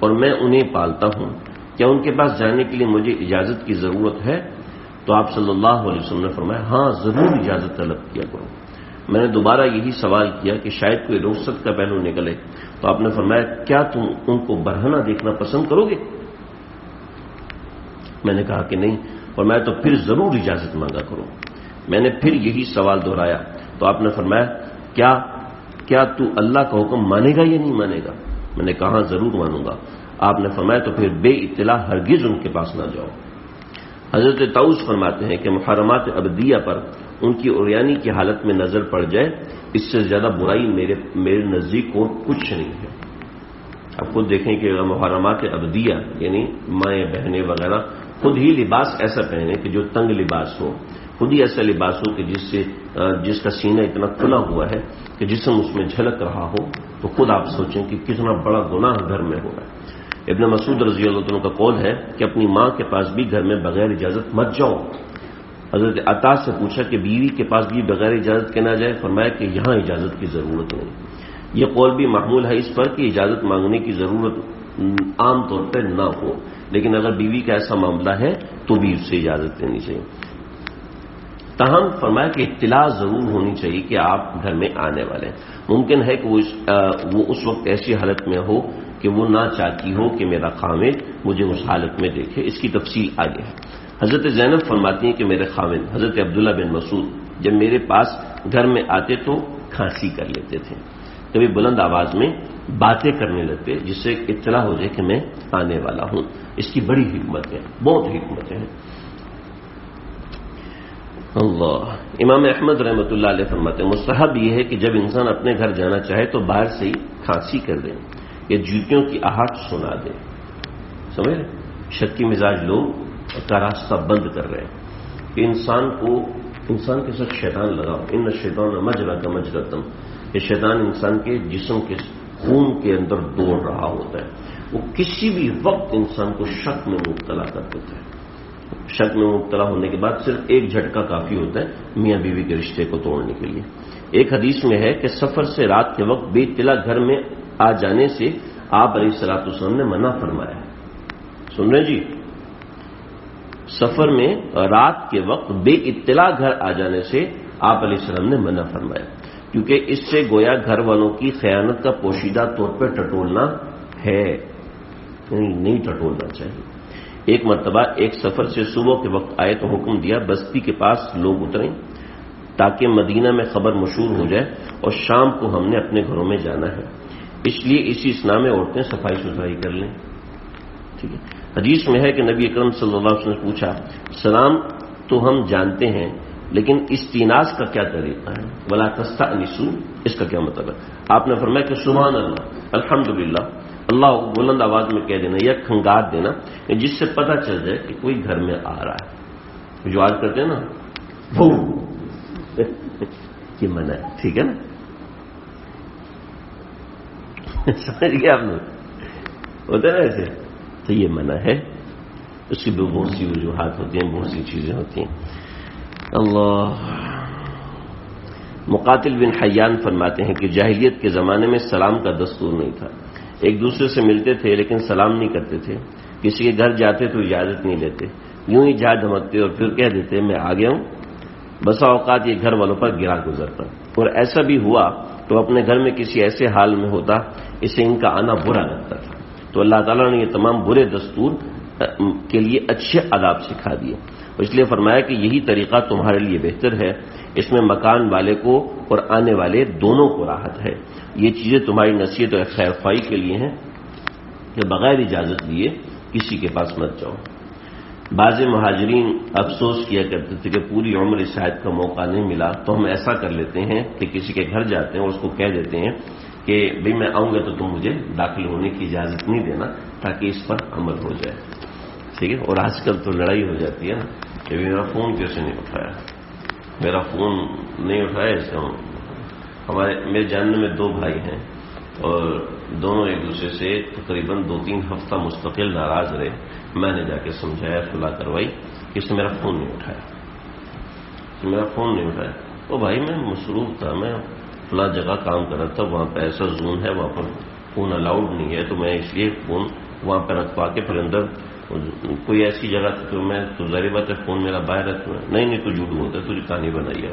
اور میں انہیں پالتا ہوں، کیا ان کے پاس جانے کے لیے مجھے اجازت کی ضرورت ہے؟ تو آپ صلی اللہ علیہ وسلم نے فرمایا ہاں ضرور اجازت طلب کیا کرو۔ میں نے دوبارہ یہی سوال کیا کہ شاید کوئی رخصت کا پہلو نکلے، تو آپ نے فرمایا کیا تم ان کو برہنہ دیکھنا پسند کرو گے؟ میں نے کہا کہ نہیں، اور میں تو پھر ضرور اجازت مانگا کروں۔ میں نے پھر یہی سوال دہرایا تو آپ نے فرمایا کیا تو اللہ کا حکم مانے گا یا نہیں مانے گا؟ میں نے کہا ضرور مانوں گا۔ آپ نے فرمایا تو پھر بے اطلاع ہرگز ان کے پاس نہ جاؤ۔ حضرت طاؤس فرماتے ہیں کہ محرمات ابدیہ پر ان کی عریانی کی حالت میں نظر پڑ جائے اس سے زیادہ برائی میرے نزدیک اور کچھ نہیں ہے۔ اب خود دیکھیں کہ محرمات ابدیہ یعنی مائیں بہنیں وغیرہ خود ہی لباس ایسا پہنے کہ جو تنگ لباس ہو، خود ہی ایسا لباس ہو کہ جس کا سینہ اتنا کھلا ہوا ہے کہ جسم اس میں جھلک رہا ہو، تو خود آپ سوچیں کہ کتنا بڑا گناہ گھر میں ہو رہا ہے۔ ابن مسعود رضی اللہ عنہ کا قول ہے کہ اپنی ماں کے پاس بھی گھر میں بغیر اجازت مت جاؤ۔ حضرت عطا سے پوچھا کہ بیوی کے پاس بھی بغیر اجازت کے نہ جائے؟ فرمایا کہ یہاں اجازت کی ضرورت نہیں۔ یہ قول بھی محمول ہے اس پر کہ اجازت مانگنے کی ضرورت عام طور پر نہ ہو، لیکن اگر بیوی کا ایسا معاملہ ہے تو بھی اس سے اجازت لینی چاہیے۔ تاہم فرمایا کہ اطلاع ضرور ہونی چاہیے کہ آپ گھر میں آنے والے ہیں. ممکن ہے کہ وہ اس وقت ایسی حالت میں ہو کہ وہ نہ چاہتی ہو کہ میرا خاوند مجھے اس حالت میں دیکھے. اس کی تفصیل آگے ہے. حضرت زینب فرماتی ہیں کہ میرے خاوند حضرت عبداللہ بن مسعود جب میرے پاس گھر میں آتے تو کھانسی کر لیتے تھے, کبھی بلند آواز میں باتیں کرنے لگتے جس سے اطلاع ہو جائے کہ میں آنے والا ہوں. اس کی بڑی حکمت ہے, بہت حکمتیں ہیں. اللہ. امام احمد رحمۃ اللہ علیہ فرماتے ہیں مستحب یہ ہے کہ جب انسان اپنے گھر جانا چاہے تو باہر سے ہی کھانسی کر دیں یا جوتیوں کی آہٹ سنا دیں. سمجھ رہے, شکی مزاج لوگ کا راستہ بند کر رہے ہیں کہ انسان کے ساتھ شیطان لگا. ان شیطان مجرا کا مجرتم, یہ شیطان انسان کے جسم کے خون کے اندر دوڑ رہا ہوتا ہے. وہ کسی بھی وقت انسان کو شک میں مبتلا کر دیتا ہے. شک میں مبتلا ہونے کے بعد صرف ایک جھٹکا کافی ہوتا ہے میاں بیوی کے رشتے کو توڑنے کے لیے. ایک حدیث میں ہے کہ سفر سے رات کے وقت بے اطلاع گھر میں آ جانے سے آپ علیہ الصلوۃ والسلام نے منع فرمایا ہے. سن رہے جی, سفر میں رات کے وقت بے اطلاع گھر آ جانے سے آپ علیہ السلام نے منع فرمایا, کیونکہ اس سے گویا گھر والوں کی خیانت کا پوشیدہ طور پہ ٹٹولنا ہے, نہیں ٹٹولنا چاہیے. ایک مرتبہ ایک سفر سے صبح کے وقت آئے تو حکم دیا بستی کے پاس لوگ اتریں تاکہ مدینہ میں خبر مشہور ہو جائے اور شام کو ہم نے اپنے گھروں میں جانا ہے, اس لیے اسی اسنا میں عورتیں صفائی ستھرائی کر لیں. ٹھیک ہے. حدیث میں ہے کہ نبی اکرم صلی اللہ علیہ وسلم نے پوچھا سلام تو ہم جانتے ہیں لیکن استیناس کا کیا طریقہ ہے, ولا تستأنسوا, اس کا کیا مطلب ہے؟ آپ نے فرمایا کہ سبحان اللہ, الحمدللہ, اللہ کو بلند آواز میں کہہ دینا یا کھنگار دینا جس سے پتہ چل جائے کہ کوئی گھر میں آ رہا ہے. جو آج کرتے ہیں نا وہ یہ منع ہے. ٹھیک ہے نا, سمجھ گیا آپ نے, ہوتا ہے نا ایسے, تو یہ منع ہے. اس کی بہت سی وجوہات ہوتی ہیں, بہت سی چیزیں ہوتی ہیں. اللہ. مقاتل بن حیان فرماتے ہیں کہ جاہلیت کے زمانے میں سلام کا دستور نہیں تھا. ایک دوسرے سے ملتے تھے لیکن سلام نہیں کرتے تھے. کسی کے گھر جاتے تو اجازت نہیں لیتے, یوں ہی جا دھمکتے اور پھر کہہ دیتے میں آ گیا ہوں. بسا اوقات یہ گھر والوں پر گرا گزرتا, اور ایسا بھی ہوا تو اپنے گھر میں کسی ایسے حال میں ہوتا اسے ان کا آنا برا لگتا تھا. تو اللہ تعالیٰ نے یہ تمام برے دستور کے لیے اچھے آداب سکھا دیے, اس لیے فرمایا کہ یہی طریقہ تمہارے لیے بہتر ہے. اس میں مکان والے کو اور آنے والے دونوں کو راحت ہے. یہ چیزیں تمہاری نصیحت اور خیر خواہی کے لیے ہیں کہ بغیر اجازت لیے کسی کے پاس مت جاؤ. بعض مہاجرین افسوس کیا کرتے تھے کہ پوری عمر اس آیت کا موقع نہیں ملا, تو ہم ایسا کر لیتے ہیں کہ کسی کے گھر جاتے ہیں اور اس کو کہہ دیتے ہیں کہ بھئی میں آؤں گا تو تم مجھے داخل ہونے کی اجازت نہیں دینا, تاکہ اس پر عمل ہو جائے. ٹھیک ہے. اور آج کل تو لڑائی ہو جاتی ہے نا کہ میرا فون کیسے نہیں اٹھایا, میرا فون نہیں اٹھایا. اس کا میرے جاننے میں 2 بھائی ہیں اور دونوں ایک دوسرے سے تقریباً 2-3 ہفتہ مستقل ناراض رہے. میں نے جا کے سمجھایا, صلح کروائی کہ اس نے میرا فون نہیں اٹھایا, میرا فون نہیں اٹھایا. وہ بھائی میں مصروف تھا, میں فلاں جگہ کام کر رہا تھا, وہاں پہ ایسا زون ہے, وہاں پر فون الاؤڈ نہیں ہے, تو میں اس لیے فون وہاں پہ رکھوا کے پھر اندر کوئی ایسی جگہ تھی تو میں تو ظاہر بات ہے فون میرا باہر رکھا. نہیں تو جھوٹ بولتا ہے, تجھے کہانی بنائی ہے.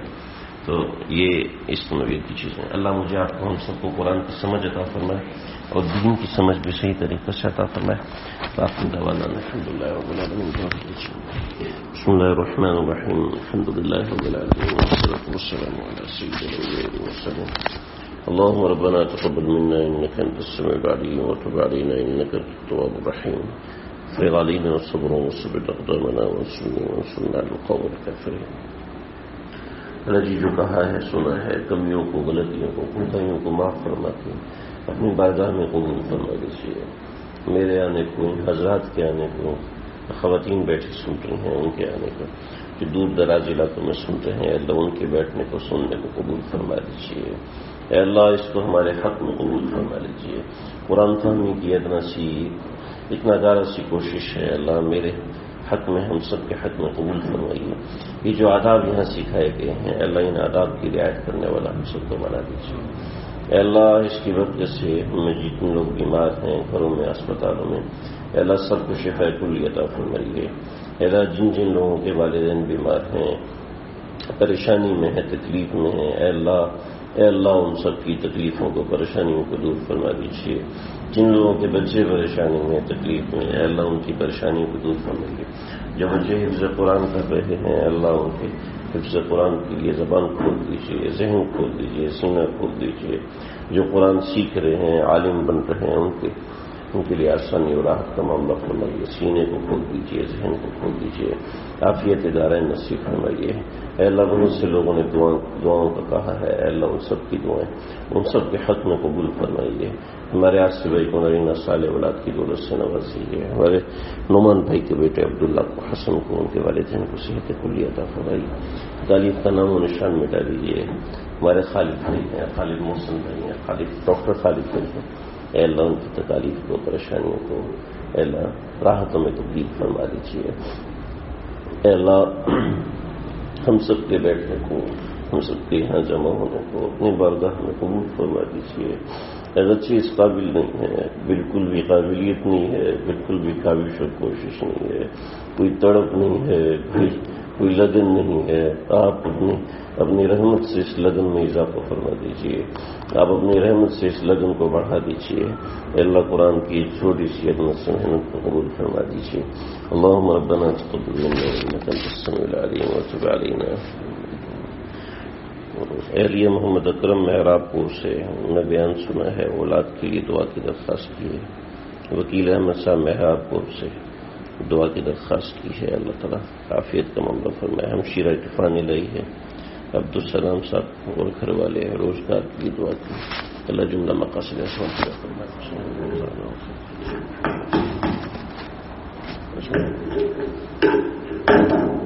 تو یہ اس نوعیت کی چیزیں. اللہ مجھے آپ کو ہم سب کو قرآن کی سمجھ عطا فرمائے اور دین کی سمجھ بھی صحیح طریقے سے عطا فرمائے. باقی دعوانا الحمدللہ رب العالمین. بسم اللہ الرحمن الرحیم. الحمدللہ رب العالمین والصلاة والسلام علی سیدنا الأولین والآخرین. اللهم ربنا تقبل منا انك انت السميع العليم وتب علينا انك انت التواب الرحيم. افرغ علينا الصبر وثبت اقدامنا وانصرنا على القوم الكافرين. اللہ جی جو کہا ہے سنا ہے, کمیوں کو, غلطیوں کو, کوتاہیوں کو معاف فرما کے اپنی بارگاہ میں قبول فرما دیجیے. میرے آنے کو, حضرات کے آنے کو, خواتین بیٹھی سن رہی ہیں ان کے آنے کو, جو دور دراز علاقوں میں سن رہے ہیں, اللہ ان کے بیٹھنے کو سننے کو قبول فرما دیجیے. اے اللہ اس کو ہمارے حق میں قبول فرما لیجیے. قرآن فہمی کی ادنا سی اتنا گارا سی کوشش ہے, اللہ میرے حق میں ہم سب کے حق میں قبول فرمائیے. یہ جو آداب یہاں سکھائے گئے ہیں, اللہ ان آداب کی رعایت کرنے والا ہم سب کو بنا دیجیے. اے اللہ اس کی وجہ سے ہمیں جتنے لوگ بیمار ہیں گھروں میں, اسپتالوں میں, اے اللہ سب کو شفاء کلی عطا فرمائیے. اے اللہ جن جن لوگوں کے والدین بیمار ہیں پریشانی میں ہے، تکلیف میں ہے، اے اللہ ان سب کی تکلیفوں کو، پریشانیوں کو دور فرما دیجیے۔ جن لوگوں کے بچے پریشانی میں، تکلیف میں، اے اللہ ان کی پریشانیوں کو دور فرمائیے۔ جو بچے حفظ قرآن کر رہے ہیں، اللہ ان کے حفظ قرآن کے لیے زبان کھول دیجیے، ذہن کھول دیجیے، سینہ کھول دیجیے۔ جو قرآن سیکھ رہے ہیں، عالم بن رہے ہیں، ان کے لیے آسانی اور راحت کا معاملہ فرمائیے۔ سینے کو کھول دیجیے، ذہن کو کھول دیجیے، عافیت دارین نصیب فرمائیے۔ اے اللہ بہت سے لوگوں نے دعاؤں کا کہا ہے، اے اللہ ان سب کی دعائیں ان سب کے حق میں قبول فرمائیے۔ ہمارے آصف بھائی کو نرینہ صالح اولاد کی دولت سے نوازیے۔ ہمارے نعمان بھائی کے بیٹے عبداللہ کو، حسن کو، ان کے والدین کو صحت کلیہ عطا فرمائیے۔ تکالیف کا نام و نشان مٹا دیجیے۔ ہمارے خالد بھائی ہیں، خالد محسن بھائی ہیں، ڈاکٹر خالد بھائی ہیں، اے اللہ ان کی تکالیف کو، پریشانیوں کو اے اللہ راحتوں میں تبدیل فرما دیجیے۔ اے اللہ ہم سب کے بیٹھنے کو، ہم سب کے یہاں جمع ہونے کو اپنی بارگاہ میں قبول فرما دیجیے۔ اگرچہ اس قابل نہیں ہے، بالکل بھی قابلیت نہیں ہے، بالکل بھی کاوش اور کوشش نہیں ہے، کوئی تڑپ نہیں ہے، کوئی لگن نہیں ہے، آپ اپنی رحمت سے اس لگن میں اضافہ فرما دیجیے۔ آپ اپنی رحمت سے اس لگن کو بڑھا دیجیے۔ اللہ قرآن کی چھوٹی سی عظمت سے محنت کو قبول فرما دیجیے۔ اللہم ربنا تقبل منا انک انت السمیع العلیم وتب علینا۔ اہلیہ محمد اکرم محراب پور سے انہوں نے بیان سنا ہے، اولاد کے لیے دعا کی درخواست کی ہے۔ وکیل احمد صاحب محراب پور سے دعا کی درخواست کی ہے، اللہ تعالیٰ عافیت کا معاملہ فرمائے۔ ہمشیرہ طوفانی لائی ہے، عبدالسلام صاحب اور گھر والے روزگار کی لیے دعا کی، اللہ جملہ مقاصد پورا فرمائے۔